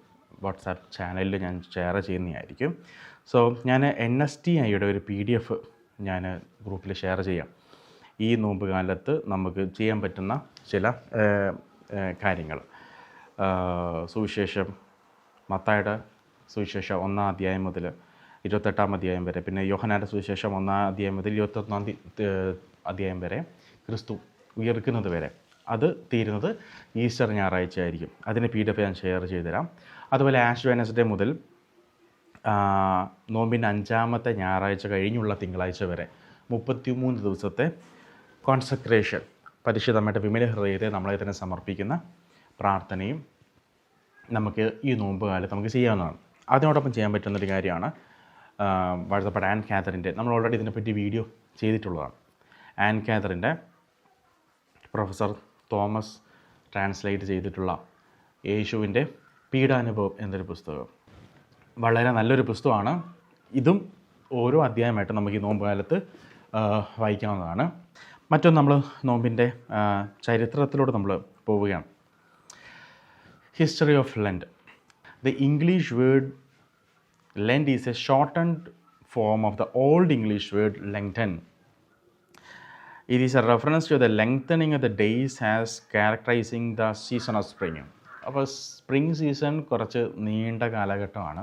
വാട്സാപ്പ് ചാനലിൽ ഞാൻ ഷെയർ ചെയ്യുന്നതായിരിക്കും. സോ ഞാൻ NSTIയുടെ ഒരു PDF ഞാൻ ഗ്രൂപ്പിൽ ഷെയർ ചെയ്യാം. ഈ നോമ്പ് കാലത്ത് നമുക്ക് ചെയ്യാൻ പറ്റുന്ന ചില കാര്യങ്ങൾ. സുവിശേഷം, മത്തായിയുടെ സുവിശേഷം 1-ാം അധ്യായം മുതൽ 28-ാം അധ്യായം വരെ, പിന്നെ യോഹന്നാൻ്റെ സുവിശേഷം 1-ാം അധ്യായം മുതൽ 21-ാം അധ്യായം വരെ, ക്രിസ്തു ഉയർക്കുന്നത് വരെ, അത് തീരുന്നത് ഈസ്റ്റർ ഞായറാഴ്ച ആയിരിക്കും. അതിന് PDF ഞാൻ ഷെയർ ചെയ്തുതരാം. അതുപോലെ ആഷ് വെനസ്ഡേ മുതൽ നോമ്പിൻ്റെ 5-ാമത്തെ ഞായറാഴ്ച കഴിഞ്ഞുള്ള തിങ്കളാഴ്ച വരെ 33 ദിവസത്തെ കോൺസെക്രേഷൻ, പരിശുദ്ധമായിട്ട് വിമല ഹൃദയത്തെ നമ്മളെ തന്നെ സമർപ്പിക്കുന്ന പ്രാർത്ഥനയും നമുക്ക് ഈ നോമ്പ് കാലത്ത് നമുക്ക് ചെയ്യാവുന്നതാണ്. അതിനോടൊപ്പം ചെയ്യാൻ പറ്റുന്നൊരു കാര്യമാണ് വാഴ്ത്തപ്പെട്ട ആൻ കാതറിൻ്റെ, നമ്മൾ ഓൾറെഡി ഇതിനെപ്പറ്റി വീഡിയോ ചെയ്തിട്ടുള്ളതാണ്, ആൻ കാതറിൻ്റെ പ്രൊഫസർ തോമസ് ട്രാൻസ്ലേറ്റ് ചെയ്തിട്ടുള്ള യേശുവിൻ്റെ പീഡാനുഭവം എന്നൊരു പുസ്തകം. വളരെ നല്ലൊരു പുസ്തകമാണ്. ഇതും ഓരോ അധ്യായമായിട്ട് നമുക്ക് ഈ നോമ്പ് കാലത്ത് വായിക്കാവുന്നതാണ്. മറ്റൊന്ന്, നമ്മൾ നോമ്പിൻ്റെ ചരിത്രത്തിലൂടെ നമ്മൾ പോവുകയാണ്. History of Lent. The English word Lent is a shortened form of the Old English word lengthen. It is a reference to the lengthening of the days as characterizing the season of spring. അപ്പോൾ spring season കുറച്ച് നീണ്ട കാലഘട്ടമാണ്.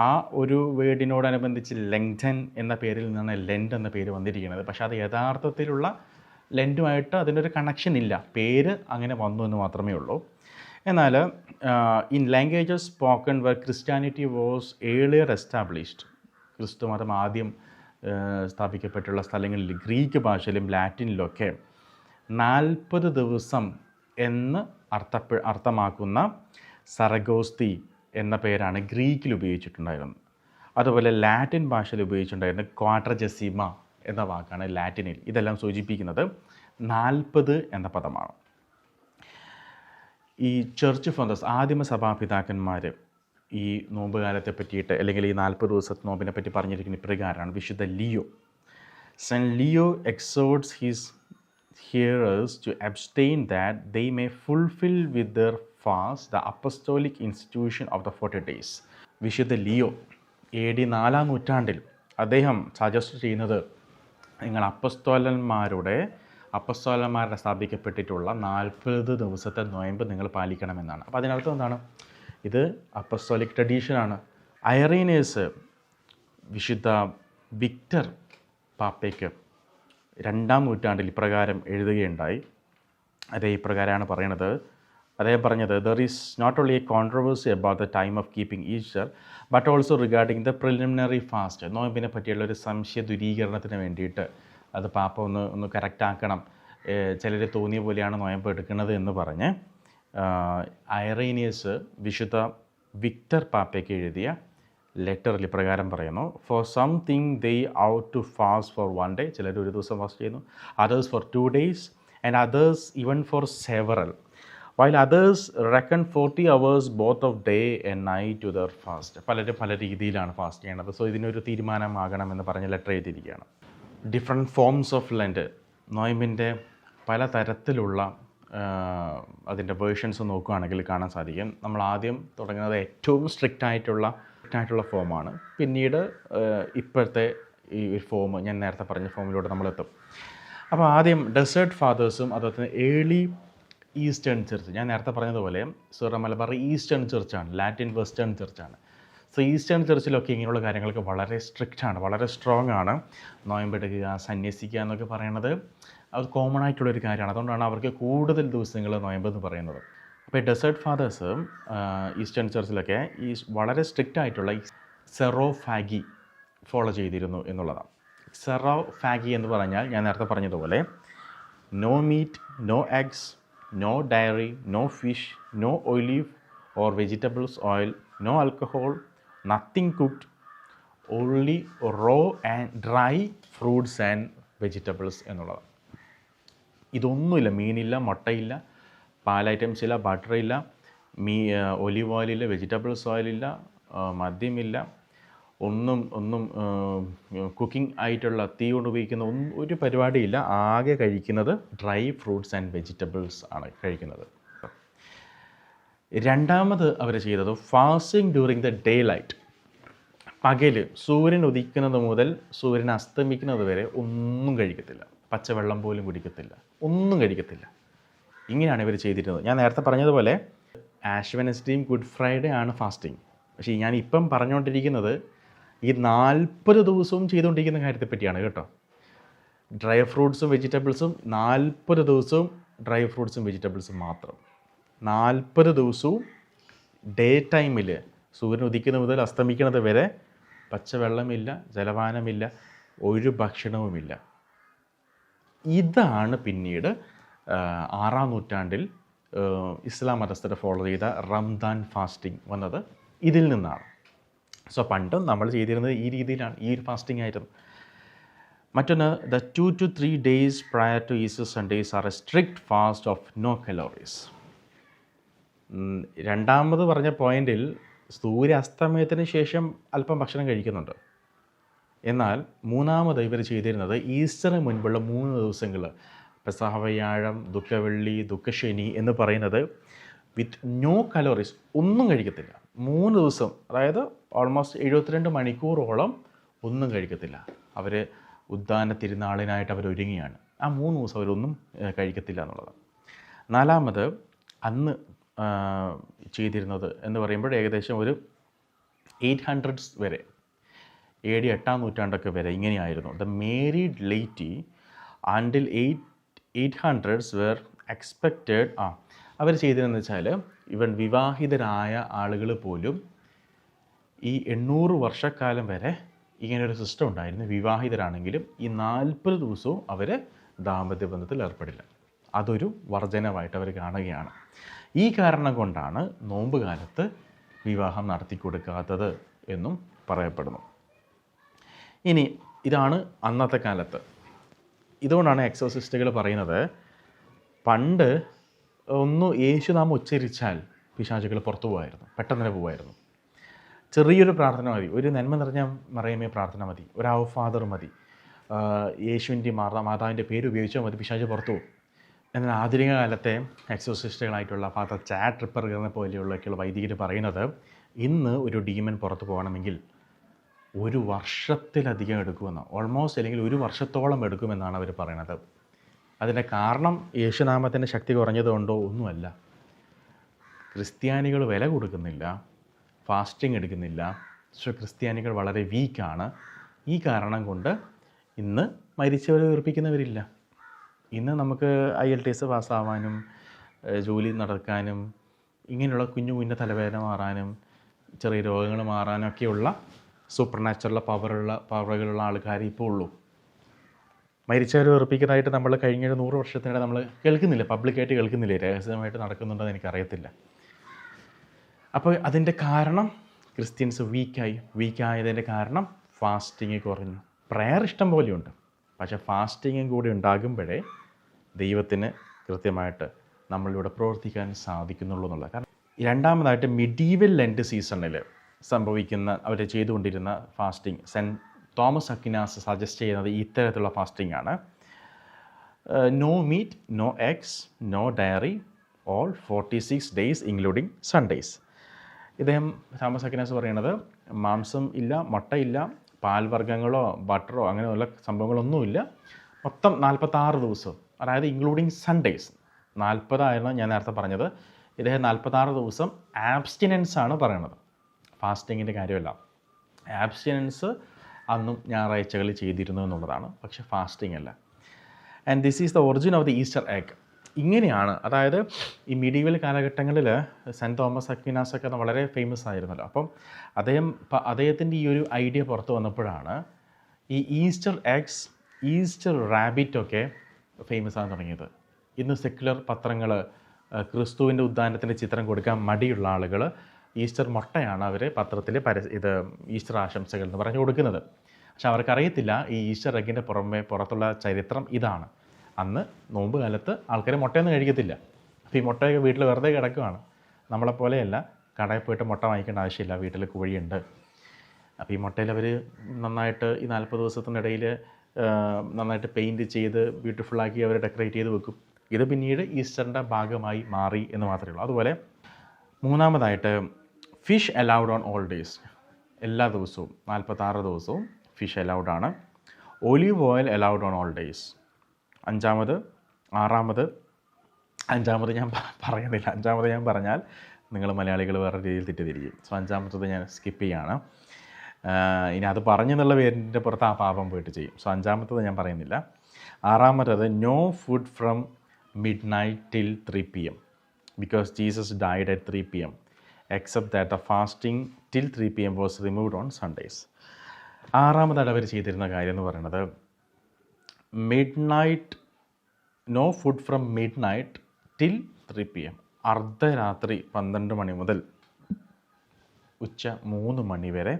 ആ ഒരു വേർഡിനോടനുബന്ധിച്ച് lengthen എന്ന പേരിൽ നിന്നാണ് lent എന്ന പേര് വന്നിരിക്കുന്നത്. പക്ഷേ അത് യഥാർത്ഥത്തിലുള്ള ലെൻറ്റുമായിട്ട് അതിനൊരു കണക്ഷൻ ഇല്ല, പേര് അങ്ങനെ വന്നു എന്ന് മാത്രമേ ഉള്ളൂ. എന്നാൽ in languages spoken where Christianity was earlier established, ക്രിസ്തു മതം ആദ്യം സ്ഥാപിക്കപ്പെട്ടുള്ള സ്ഥലങ്ങളിൽ ഗ്രീക്ക് ഭാഷയിലും ലാറ്റിനിലൊക്കെ 40 ദിവസം എന്ന് അർത്ഥമാക്കുന്ന സറഗോസ്തി എന്ന പേരാണ് ഗ്രീക്കിൽ ഉപയോഗിച്ചിട്ടുണ്ടായിരുന്നത്. അതുപോലെ ലാറ്റിൻ ഭാഷയിൽ ഉപയോഗിച്ചിട്ടുണ്ടായിരുന്ന ക്വാഡ്രജസീമ എന്ന വാക്കാണ് ലാറ്റിനിൽ. ഇതെല്ലാം സൂചിപ്പിക്കുന്നത് 40 എന്ന പദമാണ്. ഈ ചർച്ച് ഫാദേഴ്സ്, ആദിമസഭാപിതാക്കന്മാർ ഈ നോമ്പ് കാലത്തെ പറ്റിയിട്ട്, അല്ലെങ്കിൽ ഈ 40 ദിവസത്തെ നോമ്പിനെ പറ്റി പറഞ്ഞിരിക്കുന്ന ഇപ്രകാരമാണ്. വിശുദ്ധ Leo, saint Leo exhorts his hearers to abstain that they may fulfil with their fast the apostolic institution of the 40 days. വിശുദ്ധ ലിയോ AD 4-ാം നൂറ്റാണ്ടിൽ അദ്ദേഹം സജസ്റ്റ് ചെയ്യുന്നത് നിങ്ങൾ അപ്പസ്തോലന്മാരുടെ സ്ഥാപിക്കപ്പെട്ടിട്ടുള്ള 40 ദിവസത്തെ നോയമ്പ് നിങ്ങൾ പാലിക്കണമെന്നാണ്. അപ്പോൾ അതിനർത്ഥം എന്താണ്? ഇത് അപ്പസ്തോലിക് ട്രഡീഷനാണ്. ഐറീനേഴ്സ് വിശുദ്ധ വിക്ടർ പാപ്പയ്ക്ക് 2-ാം നൂറ്റാണ്ടിൽ ഇപ്രകാരം എഴുതുകയുണ്ടായി. അത് ഇപ്രകാരമാണ് പറയണത്: അദ്ദേഹം പറഞ്ഞത് there is not only a controversy about the time of keeping Easter but also regarding the preliminary fast. നോയമ്പിനെ പറ്റിയുള്ള ഒരു സംശയ ദൂരീകരണത്തിന് വേണ്ടിയിട്ട് അത് പാപ്പ ഒന്ന് കറക്റ്റ് ആക്കണം, ചിലർ തോന്നിയ പോലെയാണ് നോയമ്പ് എടുക്കുന്നത് എന്ന് പറഞ്ഞ് ഐറേനിയസ് വിശുദ്ധ വിക്ടർ പാപ്പയ്ക്ക് എഴുതിയ ലെറ്ററിൽ പ്രകാരം പറയുന്നു, for something they ought to fast for 1 day, ചിലർ ഒരു ദിവസം ഫാസ്റ്റ് ചെയ്യുന്നു, others for 2 days and others even for several, while others reckon 40 hours both of day and night to their fast. പലരും പല രീതിയിലാണ് ഫാസ്റ്റ് ചെയ്യണത്. സോ ഇതിനൊരു തീരുമാനമാകണമെന്ന് പറഞ്ഞ് ലെറ്റർ എഴുതിയിരിക്കുകയാണ്. ഡിഫറെൻറ്റ് ഫോംസ് ഓഫ് ലെൻറ്റ്, നോയമ്പിൻ്റെ പല തരത്തിലുള്ള അതിൻ്റെ വേർഷൻസ് നോക്കുകയാണെങ്കിൽ കാണാൻ സാധിക്കും. നമ്മൾ ആദ്യം തുടങ്ങുന്നത് ഏറ്റവും സ്ട്രിക്റ്റ് ആയിട്ടുള്ള ഫോമാണ്. പിന്നീട് ഇപ്പോഴത്തെ ഈ ഫോം, ഞാൻ നേരത്തെ പറഞ്ഞ ഫോമിലൂടെ നമ്മളെത്തും. അപ്പോൾ ആദ്യം ഡെസേർട്ട് ഫാദേഴ്സും അതുപോലെ തന്നെ ഏർലി ഈസ്റ്റേൺ ചർച്ച്, ഞാൻ നേരത്തെ പറഞ്ഞതുപോലെ സീറോ മലബാർ ഈസ്റ്റേൺ ചർച്ചാണ്, ലാറ്റിൻ വെസ്റ്റേൺ ചർച്ചാണ്. സോ ഈസ്റ്റേൺ ചർച്ചിലൊക്കെ ഇങ്ങനെയുള്ള കാര്യങ്ങളൊക്കെ വളരെ സ്ട്രിക്റ്റാണ്, വളരെ സ്ട്രോങ് ആണ്. നോയമ്പെടുക്കുക, സന്യസിക്കുക എന്നൊക്കെ പറയുന്നത് അത് കോമൺ ആയിട്ടുള്ളൊരു കാര്യമാണ്. അതുകൊണ്ടാണ് അവർക്ക് കൂടുതൽ ദിവസങ്ങൾ നോയമ്പ് എന്ന് പറയുന്നത്. അപ്പോൾ ഈ ഡെസേർട്ട് ഫാദേഴ്സ് ഈസ്റ്റേൺ ചർച്ചിലൊക്കെ ഈ വളരെ സ്ട്രിക്റ്റ് ആയിട്ടുള്ള സെറോഫാഗി ഫോളോ ചെയ്തിരുന്നു എന്നുള്ളതാണ്. സെറോഫാഗി എന്ന് പറഞ്ഞാൽ ഞാൻ നേരത്തെ പറഞ്ഞതുപോലെ no meat, no eggs, no dairy, no fish, no olive or vegetables oil, no alcohol, nothing cooked, only raw and dry fruits and vegetables എന്നുള്ളതാണ്. ഇതൊന്നുമില്ല, മീനില്ല, മുട്ടയില്ല, പാൽ ഐറ്റംസ് ഇല്ല, ബട്ടർ ഇല്ല, ഒലിവ് ഓയിലില്ല, വെജിറ്റബിൾസ് ഓയിലില്ല, മദ്യമില്ല, ഒന്നും കുക്കിംഗ് ആയിട്ടുള്ള തീ കൊണ്ട് ഉപയോഗിക്കുന്ന ഒരു പരിപാടിയില്ല. ആകെ കഴിക്കുന്നത് ഡ്രൈ ഫ്രൂട്ട്സ് ആൻഡ് വെജിറ്റബിൾസ് ആണ് കഴിക്കുന്നത്. രണ്ടാമത് അവർ ചെയ്തത് fasting during the day light. പകൽ സൂര്യൻ ഉദിക്കുന്നത് മുതൽ സൂര്യൻ അസ്തമിക്കുന്നത് വരെ ഒന്നും കഴിക്കത്തില്ല, പച്ചവെള്ളം പോലും കുടിക്കത്തില്ല, ഒന്നും കഴിക്കത്തില്ല. ഇങ്ങനെയാണ് ഇവർ ചെയ്തിരുന്നത്. ഞാൻ നേരത്തെ പറഞ്ഞതുപോലെ ആഷ് വെനസ്ഡേയും ഗുഡ് ഫ്രൈഡേ ആണ് ഫാസ്റ്റിംഗ്. പക്ഷേ ഞാൻ ഇപ്പം പറഞ്ഞുകൊണ്ടിരിക്കുന്നത് ഈ 40 ദിവസവും ചെയ്തുകൊണ്ടിരിക്കുന്ന കാര്യത്തെ പറ്റിയാണ് കേട്ടോ. ഡ്രൈ ഫ്രൂട്ട്സും വെജിറ്റബിൾസും 40 ദിവസവും ഡ്രൈ ഫ്രൂട്ട്സും വെജിറ്റബിൾസും മാത്രം. 40 ദിവസവും ഡേ ടൈമിൽ സൂര്യൻ ഉദിക്കുന്ന മുതൽ അസ്തമിക്കുന്നത് വരെ പച്ചവെള്ളമില്ല, ജലപാനമില്ല, ഒരു ഭക്ഷണവുമില്ല. ഇതാണ് പിന്നീട് 6-ാം നൂറ്റാണ്ടിൽ ഇസ്ലാം മതസ്ഥരെ ഫോളോ ചെയ്ത റംദാൻ ഫാസ്റ്റിംഗ് വന്നത് ഇതിൽ നിന്നാണ്. സോ പണ്ടും നമ്മൾ ചെയ്തിരുന്നത് ഈ രീതിയിലാണ്, ഈ ഒരു ഫാസ്റ്റിംഗ് ആയിരുന്നു. മറ്റൊന്ന്, the 2 to 3 days prior to Easter Sundays are a strict fast of no calories. രണ്ടാമത് പറഞ്ഞ പോയിന്റിൽ സൂര്യ അസ്തമയത്തിന് ശേഷം അല്പം ഭക്ഷണം കഴിക്കുന്നുണ്ട്. എന്നാൽ മൂന്നാമത് ഇവർ ചെയ്തിരുന്നത് ഈസ്റ്ററിന് മുൻപുള്ള 3 ദിവസങ്ങൾ, പെസഹ വ്യാഴം, ദുഃഖവെള്ളി, ദുഃഖശനി എന്ന് പറയുന്നത് വിത്ത് നോ കലോറീസ്, ഒന്നും കഴിക്കത്തില്ല. 3 ദിവസം, അതായത് ഓൾമോസ്റ്റ് 72 മണിക്കൂറോളം ഒന്നും കഴിക്കത്തില്ല. അവർ ഉദ്ദാന തിരുനാളിനായിട്ട് അവർ ഒരുങ്ങിയാണ്. ആ 3 ദിവസം അവരൊന്നും കഴിക്കത്തില്ല എന്നുള്ളതാണ്. നാലാമത് അന്ന് ചെയ്തിരുന്നത് എന്ന് പറയുമ്പോൾ ഏകദേശം ഒരു 800s വരെ, AD 8-ാം നൂറ്റാണ്ടൊക്കെ വരെ ഇങ്ങനെയായിരുന്നു. The married laity until 800s were expected. അവർ ചെയ്തതെന്ന് വെച്ചാൽ ഇവൻ വിവാഹിതരായ ആളുകൾ പോലും ഈ 800 വർഷക്കാലം വരെ ഇങ്ങനൊരു സിസ്റ്റം ഉണ്ടായിരുന്നു. വിവാഹിതരാണെങ്കിലും ഈ 40 ദിവസവും അവർ ദാമ്പത്യ ബന്ധത്തിൽ ഏർപ്പെടില്ല. അതൊരു വർജനമായിട്ട് അവർ കാണുകയാണ്. ഈ കാരണം കൊണ്ടാണ് നോമ്പ് കാലത്ത് വിവാഹം നടത്തി കൊടുക്കാത്തത് എന്നും പറയപ്പെടുന്നു. ഇനി ഇതാണ് അന്നത്തെ കാലത്ത്. ഇതുകൊണ്ടാണ് എക്സോസിസ്റ്റുകൾ പറയുന്നത് പണ്ട് യേശുനാമം ഉച്ചരിച്ചാൽ പിശാചുകൾ പുറത്തു പോകുമായിരുന്നു, പെട്ടെന്ന് തന്നെ പോകുമായിരുന്നു. ചെറിയൊരു പ്രാർത്ഥന മതി, ഒരു നന്മ നിറഞ്ഞ മറിയമേ പ്രാർത്ഥന മതി, ഒരു ആവ് ഫാദർ മതി, യേശുവിൻ്റെ മാതാവിൻ്റെ പേര് ഉപയോഗിച്ചാൽ മതി, പിശാച് പുറത്തു പോകും. എന്നാൽ ആധുനിക കാലത്തെ എക്സോസിസ്റ്റുകളായിട്ടുള്ള ഫാദർ ചാഡ് ട്രിപ്പറുകളെ പോലെയുള്ളൊക്കെയുള്ള വൈദികർ പറയുന്നത് ഇന്ന് ഒരു ഡീമൻ പുറത്തു പോകണമെങ്കിൽ 1 വർഷത്തിലധികം എടുക്കുമെന്ന്, ഓൾമോസ്റ്റ് അല്ലെങ്കിൽ 1 വർഷത്തോളം എടുക്കുമെന്നാണ് അവർ പറയുന്നത്. അതിൻ്റെ കാരണം യേശുനാമത്തിൻ്റെ ശക്തി കുറഞ്ഞതുകൊണ്ടോ ഒന്നുമല്ല. ക്രിസ്ത്യാനികൾ വില കൊടുക്കുന്നില്ല, ഫാസ്റ്റിംഗ് എടുക്കുന്നില്ല. പക്ഷേ ക്രിസ്ത്യാനികൾ വളരെ വീക്കാണ്. ഈ കാരണം കൊണ്ട് ഇന്ന് മരിച്ചവരെ ഉയർപ്പിക്കുന്നവരില്ല. ഇന്ന് നമുക്ക് IELTS പാസ്സാവാനും ജോലി നടക്കാനും ഇങ്ങനെയുള്ള കുഞ്ഞു കുഞ്ഞു തലവേദന മാറാനും ചെറിയ രോഗങ്ങൾ മാറാനും ഒക്കെയുള്ള സൂപ്പർ നാച്ചുറൽ പവറുകളുള്ള ആൾക്കാർ ഇപ്പോൾ ഉള്ളൂ. മരിച്ചവരെ ഉറപ്പിക്കുന്നതായിട്ട് നമ്മൾ കഴിഞ്ഞ 100 വർഷത്തിനിടെ നമ്മൾ കേൾക്കുന്നില്ല, പബ്ലിക്കായിട്ട് കേൾക്കുന്നില്ലേ, രഹസ്യമായിട്ട് നടക്കുന്നുണ്ടെന്ന് എനിക്കറിയത്തില്ല. അപ്പോൾ അതിൻ്റെ കാരണം ക്രിസ്ത്യൻസ് വീക്കായതിൻ്റെ കാരണം ഫാസ്റ്റിങ് കുറഞ്ഞു. പ്രെയർ ഇഷ്ടം പോലെയുണ്ട്, പക്ഷേ ഫാസ്റ്റിങ്ങും കൂടി ഉണ്ടാകുമ്പോഴേ ദൈവത്തിന് കൃത്യമായിട്ട് നമ്മളിവിടെ പ്രവർത്തിക്കാൻ സാധിക്കുന്നുള്ളൂ എന്നുള്ളത്. കാരണം രണ്ടാമതായിട്ട് മിഡീവൽ ലെൻറ്റ് സീസണിൽ സംഭവിക്കുന്ന അവർ ചെയ്തുകൊണ്ടിരുന്ന fasting Saint Thomas Aquinas suggest ചെയ്യുന്നത് ഇത്തരത്തിലുള്ള ഫാസ്റ്റിംഗ് ആണ്. No meat, no eggs, no dairy, all 46 days including Sundays. ഇദ്ദേഹം തോമസ് അക്വിനാസ് പറയുന്നത് മാംസം ഇല്ല, മുട്ടയില്ല, പാൽവർഗ്ഗങ്ങളോ ബട്ടറോ അങ്ങനെയുള്ള സംഭവങ്ങളൊന്നുമില്ല, മൊത്തം 46 ദിവസം, അതായത് ഇൻക്ലൂഡിങ് സൺഡേയ്സ്. 40 ആയിരുന്നു ഞാൻ നേരത്തെ പറഞ്ഞത്. ഇദ്ദേഹം 46 ദിവസം ആബ്സ്റ്റിനൻസ് ആണ് പറയണത്, ഫാസ്റ്റിങ്ങിൻ്റെ കാര്യമല്ല. ആബ്സ്റ്റിനൻസ് അന്നും ഞായറാഴ്ചകളിൽ ചെയ്തിരുന്നു എന്നുള്ളതാണ്, പക്ഷേ ഫാസ്റ്റിംഗ് അല്ല. And this is the origin of the Easter egg. ഇങ്ങനെയാണ്, അതായത് ഈ മീഡിയവൽ കാലഘട്ടങ്ങളിൽ സെൻറ്റ് തോമസ് അക്വിനാസ് ഒക്കെ വളരെ ഫേമസ് ആയിരുന്നല്ലോ. അപ്പം അദ്ദേഹത്തിൻ്റെ ഈ ഒരു ഐഡിയ പുറത്ത് വന്നപ്പോഴാണ് ഈ ഈസ്റ്റർ എഗ്സ്, ഈസ്റ്റർ റാബിറ്റൊക്കെ ഫേമസ് ആകാൻ തുടങ്ങിയത്. ഇന്ന് സെക്യുലർ പത്രങ്ങൾ ക്രിസ്തുവിൻ്റെ ഉദ്ധാനത്തിൻ്റെ ചിത്രം കൊടുക്കാൻ മടിയുള്ള ആളുകൾ ഈസ്റ്റർ മുട്ടയാണ് അവർ പത്രത്തിൽ ഈസ്റ്റർ ആശംസകൾ എന്ന് പറഞ്ഞു കൊടുക്കുന്നത്. പക്ഷെ അവർക്കറിയത്തില്ല ഈ ഈസ്റ്റർ എഗ്ഗിൻ്റെ പുറത്തുള്ള ചരിത്രം ഇതാണ്. അന്ന് നോമ്പ് കാലത്ത് ആൾക്കാർ മുട്ടയൊന്നും കഴിക്കത്തില്ല. അപ്പോൾ ഈ മുട്ടയൊക്കെ വീട്ടിൽ വെറുതെ കിടക്കുകയാണ്. നമ്മളെപ്പോലെയല്ല, കടയിൽ പോയിട്ട് മുട്ട വാങ്ങിക്കേണ്ട ആവശ്യമില്ല, വീട്ടിൽ കോഴിയുണ്ട്. അപ്പോൾ ഈ മുട്ടയിൽ അവർ നന്നായിട്ട് ഈ 40 ദിവസത്തിനിടയിൽ നന്നായിട്ട് പെയിൻറ്റ് ചെയ്ത് ബ്യൂട്ടിഫുള്ളാക്കി അവർ ഡെക്കറേറ്റ് ചെയ്ത് വെക്കും. ഇത് പിന്നീട് ഈസ്റ്ററിൻ്റെ ഭാഗമായി മാറി എന്ന് മാത്രമേ ഉള്ളൂ. അതുപോലെ മൂന്നാമതായിട്ട് fish allowed on all days. എല്ലാ ദിവസവും 46 ദിവസവും ഫിഷ് അലൗഡാണ്. Olive oil allowed on all days. അഞ്ചാമത് ഞാൻ പറയുന്നില്ല. അഞ്ചാമത് ഞാൻ പറഞ്ഞാൽ നിങ്ങൾ മലയാളികൾ വേറെ രീതിയിൽ തെറ്റിദ്ധരിക്കും. സോ അഞ്ചാമത്തത് ഞാൻ സ്കിപ്പ് ചെയ്യാണ്. ഇനി അത് പറഞ്ഞെന്നുള്ള പേരിൻ്റെ പുറത്ത് ആ പാപം പോയിട്ട് ചെയ്യും. സോ അഞ്ചാമത്തത് ഞാൻ പറയുന്നില്ല. ആറാമത്തത് no food from midnight till 3 p.m. because Jesus died at 3 p.m. except that the fasting till 3 p.m. was removed on Sundays. ആറാമതായിട്ട് അവർ ചെയ്തിരുന്ന കാര്യം എന്ന് പറയുന്നത് no food from midnight till 3 p.m. അർദ്ധരാത്രി 12 മണി മുതൽ ഉച്ച 3 മണി വരെ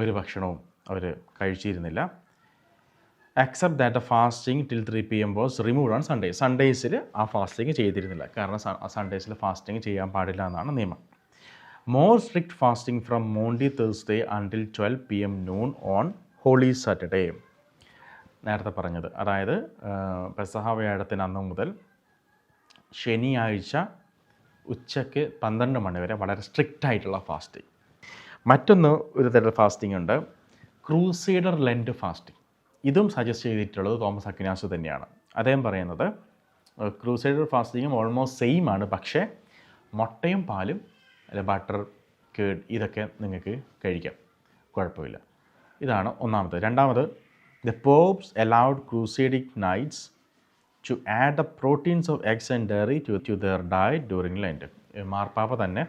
ഒരു ഭക്ഷണവും അവർ കഴിച്ചിരുന്നില്ല. Except that the fasting till 3 p.m. Was removed on Sundays. സൺഡേസിൽ ആ ഫാസ്റ്റിംഗ് ചെയ്തിരുന്നില്ല, കാരണം സൺഡേസിൽ ഫാസ്റ്റിംഗ് ചെയ്യാൻ പാടില്ല എന്നാണ് നിയമം. More strict fasting from Maundy Thursday until 12 p.m. noon on Holy Saturday. നേരത്തെ പറഞ്ഞത്, അതായത് പെസഹ വ്യാഴത്തിന് അന്ന് മുതൽ ശനിയാഴ്ച ഉച്ചയ്ക്ക് 12 മണി വരെ വളരെ സ്ട്രിക്റ്റ് ആയിട്ടുള്ള ഫാസ്റ്റിംഗ്. മറ്റൊന്ന് ഒരു തരം ഫാസ്റ്റിംഗ് ഉണ്ട്, ക്രൂസേഡർ ലെൻറ്റ് ഫാസ്റ്റിംഗ്. ഇതും സജസ്റ്റ് ചെയ്തിട്ടുള്ളത് തോമസ് അക്വിനാസ് തന്നെയാണ്. അദ്ദേഹം പറയുന്നത് ക്രൂസൈഡർ ഫാസ്റ്റിങ്ങും ഓൾമോസ്റ്റ് സെയിം ആണ്, പക്ഷേ മുട്ടയും പാലും അല്ലെ ബട്ടർ കേഡ് ഇതൊക്കെ നിങ്ങൾക്ക് കഴിക്കാം, കുഴപ്പമില്ല. ഇതാണ് ഒന്നാമത്. രണ്ടാമത് the popes allowed crusading knights to add the proteins of eggs and dairy to their diet during Lent. മാർപ്പാപ്പ തന്നെ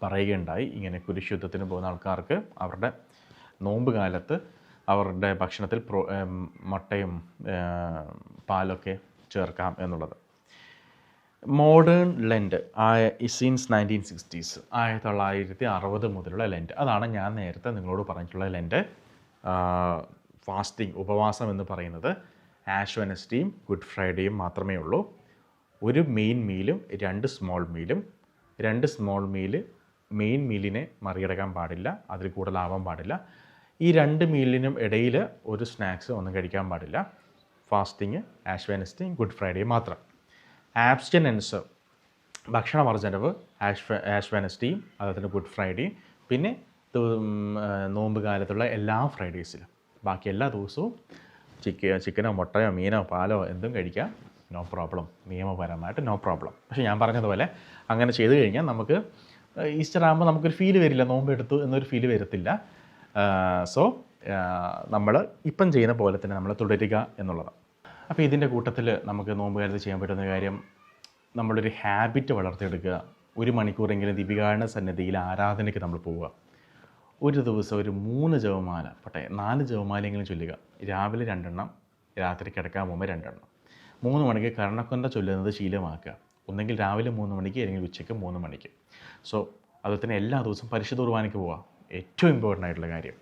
പറയുകയുണ്ടായി, ഇങ്ങനെ കുരിശുദ്ധത്തിന് പോകുന്ന ആൾക്കാർക്ക് അവരുടെ നോമ്പ് കാലത്ത് അവരുടെ ഭക്ഷണത്തിൽ മുട്ടയും പാലൊക്കെ ചേർക്കാം എന്നുള്ളത്. മോഡേൺ ലെൻറ്റ് സിൻസ് 1960s 1960 മുതലുള്ള ലെൻറ്റ്, അതാണ് ഞാൻ നേരത്തെ നിങ്ങളോട് പറഞ്ഞിട്ടുള്ള ലെൻറ്റ് ഫാസ്റ്റിംഗ്, ഉപവാസം എന്ന് പറയുന്നത് ആഷ് വെനസ്ഡേയും ഗുഡ് ഫ്രൈഡേയും മാത്രമേ ഉള്ളൂ. ഒരു മെയിൻ മീലും 2 സ്മോൾ മീലും. 2 സ്മോൾ മീല് മെയിൻ മീലിനെ മറികടക്കാൻ പാടില്ല, അതിൽ കൂടുതലാവാൻ പാടില്ല. ഈ 2 മീലിനും ഇടയിൽ ഒരു സ്നാക്സ് ഒന്നും കഴിക്കാൻ പാടില്ല. ഫാസ്റ്റിങ് ആഷ് വെനസ്ഡേയും ഗുഡ് ഫ്രൈഡേയും മാത്രം. ആബ്സ്റ്റിനൻസ്, ഭക്ഷണവർജനവ് ആഷ് വെനസ്ഡേയും അതുപോലെ ഗുഡ് ഫ്രൈഡേയും, പിന്നെ നോമ്പ് കാലത്തുള്ള എല്ലാ ഫ്രൈഡേയ്സിലും. ബാക്കി എല്ലാ ദിവസവും ചിക്കനോ മുട്ടയോ മീനോ പാലോ എന്തും കഴിക്കാം, നോ പ്രോബ്ലം, നിയമപരമായിട്ട് നോ പ്രോബ്ലം. പക്ഷേ ഞാൻ പറഞ്ഞതുപോലെ അങ്ങനെ ചെയ്തു കഴിഞ്ഞാൽ നമുക്ക് ഈസ്റ്റർ ആകുമ്പോൾ നമുക്കൊരു ഫീല് വരില്ല, നോമ്പ് എടുത്തു എന്നൊരു ഫീല് വരത്തില്ല. സോ നമ്മൾ ഇപ്പം ചെയ്യുന്ന പോലെ തന്നെ നമ്മൾ തുടരുക എന്നുള്ളതാണ്. അപ്പോൾ ഇതിൻ്റെ കൂട്ടത്തിൽ നമുക്ക് നോമ്പ് കാലത്ത് ചെയ്യാൻ പറ്റുന്ന കാര്യം നമ്മളൊരു ഹാബിറ്റ് വളർത്തിയെടുക്കുക. 1 മണിക്കൂറെങ്കിലും ദീപികാരുടെ സന്നിധിയിൽ ആരാധനയ്ക്ക് നമ്മൾ പോവുക. ഒരു ദിവസം ഒരു 3 ജപമാല, പോട്ടെ 4 ജപമാലയെങ്കിലും ചൊല്ലുക. രാവിലെ 2 എണ്ണം, രാത്രി കിടക്കാൻ പോകുമ്പോൾ 2 എണ്ണം. 3 മണിക്ക് കർണക്കൊന്ത ചൊല്ലുന്നത് ശീലമാക്കുക. ഒന്നെങ്കിൽ രാവിലെ 3 മണിക്ക് അല്ലെങ്കിൽ ഉച്ചയ്ക്ക് 3 മണിക്ക്. സോ അതുപോലെ തന്നെ എല്ലാ ദിവസവും പരിശുദ്ധ കുർബാനയ്ക്ക് പോവുക. ഏറ്റവും ഇമ്പോർട്ടൻ്റ് ആയിട്ടുള്ള കാര്യം,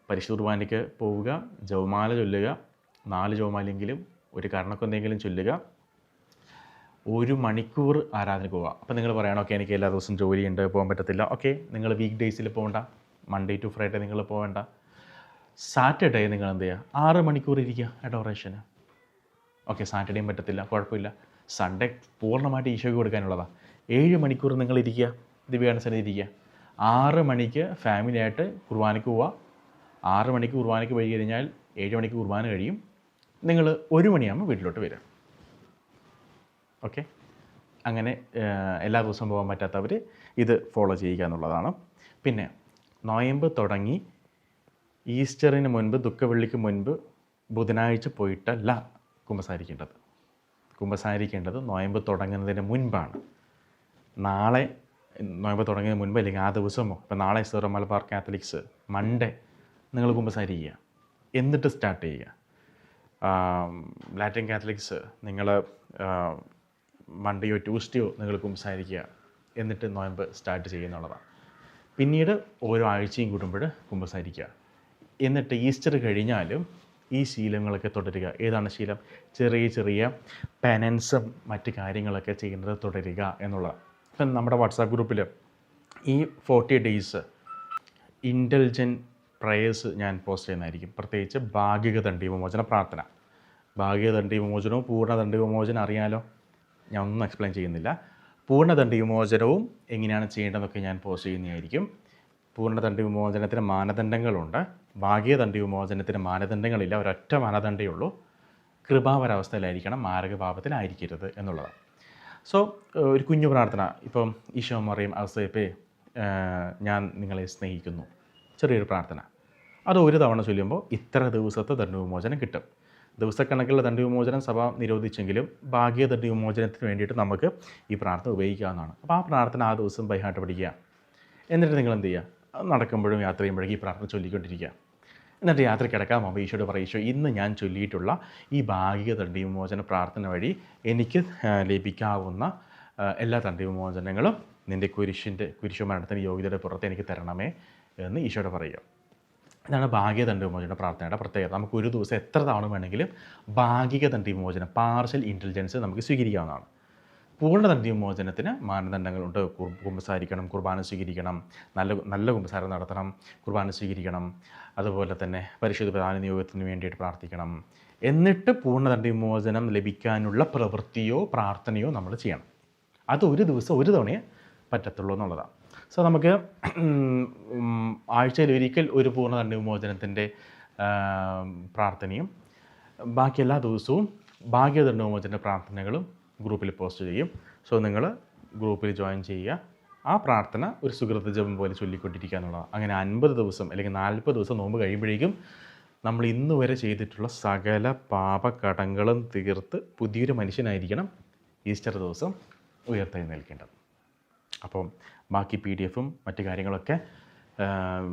പരിശുദ്ധ കുർബാനയ്ക്ക് പോവുക, ജപമാല ചൊല്ലുക, 4 ജപമാലയെങ്കിലും ഒരു കർണക്കൊന്തെങ്കിലും ചൊല്ലുക, 1 മണിക്കൂർ ആരാധനയ്ക്ക് പോവുക. അപ്പോൾ നിങ്ങൾ പറയണം, ഓക്കെ എനിക്ക് എല്ലാ ദിവസവും ജോലിയുണ്ട്, പോകാൻ പറ്റത്തില്ല. ഓക്കെ, നിങ്ങൾ വീക്ക് ഡേയ്സിൽ പോകണ്ട, മൺഡേ ടു ഫ്രൈഡേ നിങ്ങൾ പോകേണ്ട. സാറ്റർഡേ നിങ്ങൾ എന്ത് ചെയ്യുക, 6 മണിക്കൂർ ഇരിക്കുക അഡോറേഷന്. ഓക്കെ, സാറ്റർഡേയും പറ്റത്തില്ല, കുഴപ്പമില്ല. സൺഡേ പൂർണ്ണമായിട്ട് ഈശോയ്ക്ക് കൊടുക്കാനുള്ളതാണ്. 7 മണിക്കൂർ നിങ്ങൾ ഇരിക്കുക, ദിവ്യാനന്ദ സന്നിധി ഇരിക്കുക. 6 മണിക്ക് ഫാമിലിയായിട്ട് കുർബാനയ്ക്ക് പോവുക. 6 മണിക്ക് കുർബാനയ്ക്ക് പോയി കഴിഞ്ഞാൽ 7 മണിക്ക് കുർബാന കഴിയും. നിങ്ങൾ 1 മണിയാകുമ്പോൾ വീട്ടിലോട്ട് വരിക. ഓക്കെ, അങ്ങനെ എല്ലാ ദിവസവും പോകാൻ പറ്റാത്തവർ ഇത് ഫോളോ ചെയ്യുക എന്നുള്ളതാണ്. പിന്നെ നോയമ്പ് തുടങ്ങി ഈസ്റ്ററിന് മുൻപ്, ദുഃഖവെള്ളിക്ക് മുൻപ് ബുധനാഴ്ച പോയിട്ടല്ല കുമ്പസാരിക്കേണ്ടത് നോയമ്പ് തുടങ്ങുന്നതിന് മുൻപാണ്. നാളെ നോയമ്പ് തുടങ്ങുന്നതിന് മുൻപ് അല്ലെങ്കിൽ ആ ദിവസമോ, ഇപ്പോൾ നാളെ സീറോ മലബാർ കാത്തലിക്സ് മൺഡേ നിങ്ങൾ കുമ്പസാരിക്കുക, എന്നിട്ട് സ്റ്റാർട്ട് ചെയ്യുക. ലാറ്റിൻ കാത്തലിക്സ് നിങ്ങൾ മൺഡേയോ ട്യൂസ്ഡേയോ നിങ്ങൾ കുമ്പസാരിക്കുക, എന്നിട്ട് നോയമ്പ് സ്റ്റാർട്ട് ചെയ്യുന്നുള്ളതാണ്. പിന്നീട് ഓരോ ആഴ്ചയും കൂടുമ്പോൾ കുമ്പസാരിക്കുക. എന്നിട്ട് ഈസ്റ്റർ കഴിഞ്ഞാലും ഈ ശീലങ്ങളൊക്കെ തുടരുക. ഏതാണ് ശീലം? ചെറിയ ചെറിയ പെനൻസും മറ്റ് കാര്യങ്ങളൊക്കെ ചെയ്യുന്നത് തുടരുക എന്നുള്ളത്. ഇപ്പം നമ്മുടെ വാട്സാപ്പ് ഗ്രൂപ്പിൽ ഈ 40 ഡേയ്സ് ഇൻ്റലിജൻറ്റ് പ്രയേഴ്സ് ഞാൻ പോസ്റ്റ് ചെയ്യുന്നതായിരിക്കും. പ്രത്യേകിച്ച് ഭാഗിക ദണ്ഡി വിമോചന പ്രാർത്ഥന. ഭാഗിക ദണ്ഡി വിമോചനവും പൂർണ്ണ ദണ്ഡി വിമോചനം അറിയാലോ, ഞാൻ ഒന്നും എക്സ്പ്ലെയിൻ ചെയ്യുന്നില്ല. പൂർണ്ണ ദണ്ഡി വിമോചനവും എങ്ങനെയാണ് ചെയ്യേണ്ടതെന്നൊക്കെ ഞാൻ പോസ്റ്റ് ചെയ്യുന്നതായിരിക്കും. പൂർണ്ണ ദണ്ഡി വിമോചനത്തിന് മാനദണ്ഡങ്ങളുണ്ട്, ഭാഗിക ദണ്ഡി വിമോചനത്തിന് മാനദണ്ഡങ്ങളില്ല. ഒരൊറ്റ മാനദണ്ഡമേ ഉള്ളൂ, കൃപാവരാവസ്ഥയിലായിരിക്കണം, മാരകപാപത്തിലായിരിക്കരുത് എന്നുള്ളതാണ്. സോ ഒരു കുഞ്ഞു പ്രാർത്ഥന, ഇപ്പം ഈശോ മറിയം ഔസേപ്പേ ഞാൻ നിങ്ങളെ സ്നേഹിക്കുന്നു, ചെറിയൊരു പ്രാർത്ഥന. അത് ഒരു തവണ ചൊല്ലുമ്പോൾ ഇത്ര ദിവസത്തെ ദണ്ഡവിമോചനം കിട്ടും. ദിവസക്കണക്കിലുള്ള ദണ്ഡവിമോചനം സഭ നിരോധിച്ചെങ്കിലും ഭാഗിക ദണ്ഡവിമോചനത്തിന് വേണ്ടിയിട്ട് നമുക്ക് ഈ പ്രാർത്ഥന ഉപയോഗിക്കാവുന്നതാണ്. അപ്പോൾ ആ പ്രാർത്ഥന ആ ദിവസം ബൈഹാർട്ട് പഠിക്കുക. എന്നിട്ട് നിങ്ങൾ എന്ത് ചെയ്യുക, നടക്കുമ്പോഴും യാത്ര ചെയ്യുമ്പോഴേക്കും ഈ പ്രാർത്ഥന ചൊല്ലിക്കൊണ്ടിരിക്കുക. എന്നിട്ട് യാത്ര കിടക്കാൻ പോകുമ്പോൾ ഈശോയോട് പറയും, ഈശോ ഇന്ന് ഞാൻ ചൊല്ലിയിട്ടുള്ള ഈ ഭാഗിക ദണ്ഡവിമോചന പ്രാർത്ഥന വഴി എനിക്ക് ലഭിക്കാവുന്ന എല്ലാ ദണ്ഡവിമോചനങ്ങളും നിൻ്റെ കുരിശു മരണത്തിന് യോഗ്യതയുടെ പുറത്ത് എനിക്ക് തരണമേ എന്ന് ഈശോയോട് പറയുക. ഇതാണ് ഭാഗിക ദണ്ഡവിമോചന പ്രാർത്ഥനയുടെ പ്രത്യേകത. നമുക്ക് ഒരു ദിവസം എത്ര തവണ വേണമെങ്കിലും ഭാഗിക ദണ്ഡവിമോചനം, പാർഷ്യൽ ഇൻ്റലിജൻസ് നമുക്ക് സ്വീകരിക്കാവുന്നതാണ്. പൂർണ്ണ ദണ്ഡവിമോചനത്തിന് മാനദണ്ഡങ്ങളുണ്ട്. കുമ്പസാരിക്കണം, കുർബാന സ്വീകരിക്കണം, നല്ല കുമ്പസാരം നടത്തണം, കുർബാന സ്വീകരിക്കണം, അതുപോലെ തന്നെ പരിശുദ്ധ പ്രധാന നിയോഗത്തിന് വേണ്ടിയിട്ട് പ്രാർത്ഥിക്കണം. എന്നിട്ട് പൂർണ്ണ ദണ്ഡവിമോചനം ലഭിക്കാനുള്ള പ്രവൃത്തിയോ പ്രാർത്ഥനയോ നമ്മൾ ചെയ്യണം. അത് ഒരു ദിവസം ഒരു തവണയേ പറ്റത്തുള്ളൂ എന്നുള്ളതാണ്. സോ നമുക്ക് ആഴ്ചയിൽ ഒരിക്കൽ ഒരു പൂർണ്ണ ദണ്ഡവിമോചനത്തിൻ്റെ പ്രാർത്ഥനയും ബാക്കി എല്ലാ ദിവസവും ഭാഗ്യ ദണ്ഡവിമോചന പ്രാർത്ഥനകളും ഗ്രൂപ്പിൽ പോസ്റ്റ് ചെയ്യും. സോ നിങ്ങൾ ഗ്രൂപ്പിൽ ജോയിൻ ചെയ്യുക. ആ പ്രാർത്ഥന ഒരു സുഹൃത്ത് ജപം പോലെ ചൊല്ലിക്കൊണ്ടിരിക്കുക എന്നുള്ളതാണ്. അങ്ങനെ 50 ദിവസം അല്ലെങ്കിൽ 40 ദിവസം നോമ്പ് കഴിയുമ്പോഴേക്കും നമ്മൾ ഇന്ന് വരെ ചെയ്തിട്ടുള്ള സകല പാപകടങ്ങളും തീർത്ത് പുതിയൊരു മനുഷ്യനായിരിക്കണം ഈസ്റ്റർ ദിവസം ഉയർത്തെഴുന്നേൽക്കേണ്ടത്. അപ്പം ബാക്കി PDF-ഉം മറ്റു കാര്യങ്ങളൊക്കെ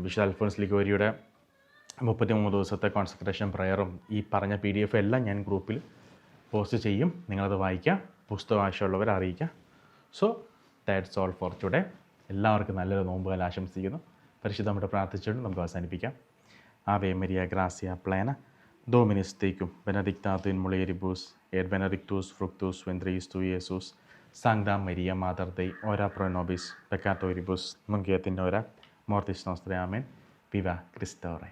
വിശുദ്ധ അൽഫോൻസ് ലിഗോരിയുടെ 33 ദിവസത്തെ കോൺസെൻട്രേഷൻ പ്രയറും ഈ പറഞ്ഞ PDF എല്ലാം ഞാൻ ഗ്രൂപ്പിൽ പോസ്റ്റ് ചെയ്യും. നിങ്ങളത് വായിക്കുക, പുസ്തകം ആവശ്യമുള്ളവരെ അറിയിക്കുക. So that's all for today. എല്ലാവർക്കും നല്ലൊരു നോമ്പുകാലം ആശംസിക്കുന്നു. പരിശുദ്ധമായിട്ട് പ്രാർത്ഥിച്ചുകൊണ്ട് നമുക്ക് അവസാനിപ്പിക്കാം. ആവേ മരിയ ഗ്രാസിയ പ്ലേന ഡോമിനിസ് തേക്കും ബെനഡിക്താതു ഇൻ മുളിയരിബൂസ് എഡ് ബെനഡിക്ടൂസ് ഫ്രുക്തൂസ് വെൻട്രീസ് ടു യേസൂസ് സാങ്ക്താ മരിയ മാതർ ദൈ ഓര പ്രൊനോബിസ് പെക്കാത്തോരിബൂസ് മുങ്കിയത്തിൻ്റെ ഓര മോർത്തിസ് നോസ്ത്രയാമേൻ വിവ ക്രിസ്റ്റോറെ.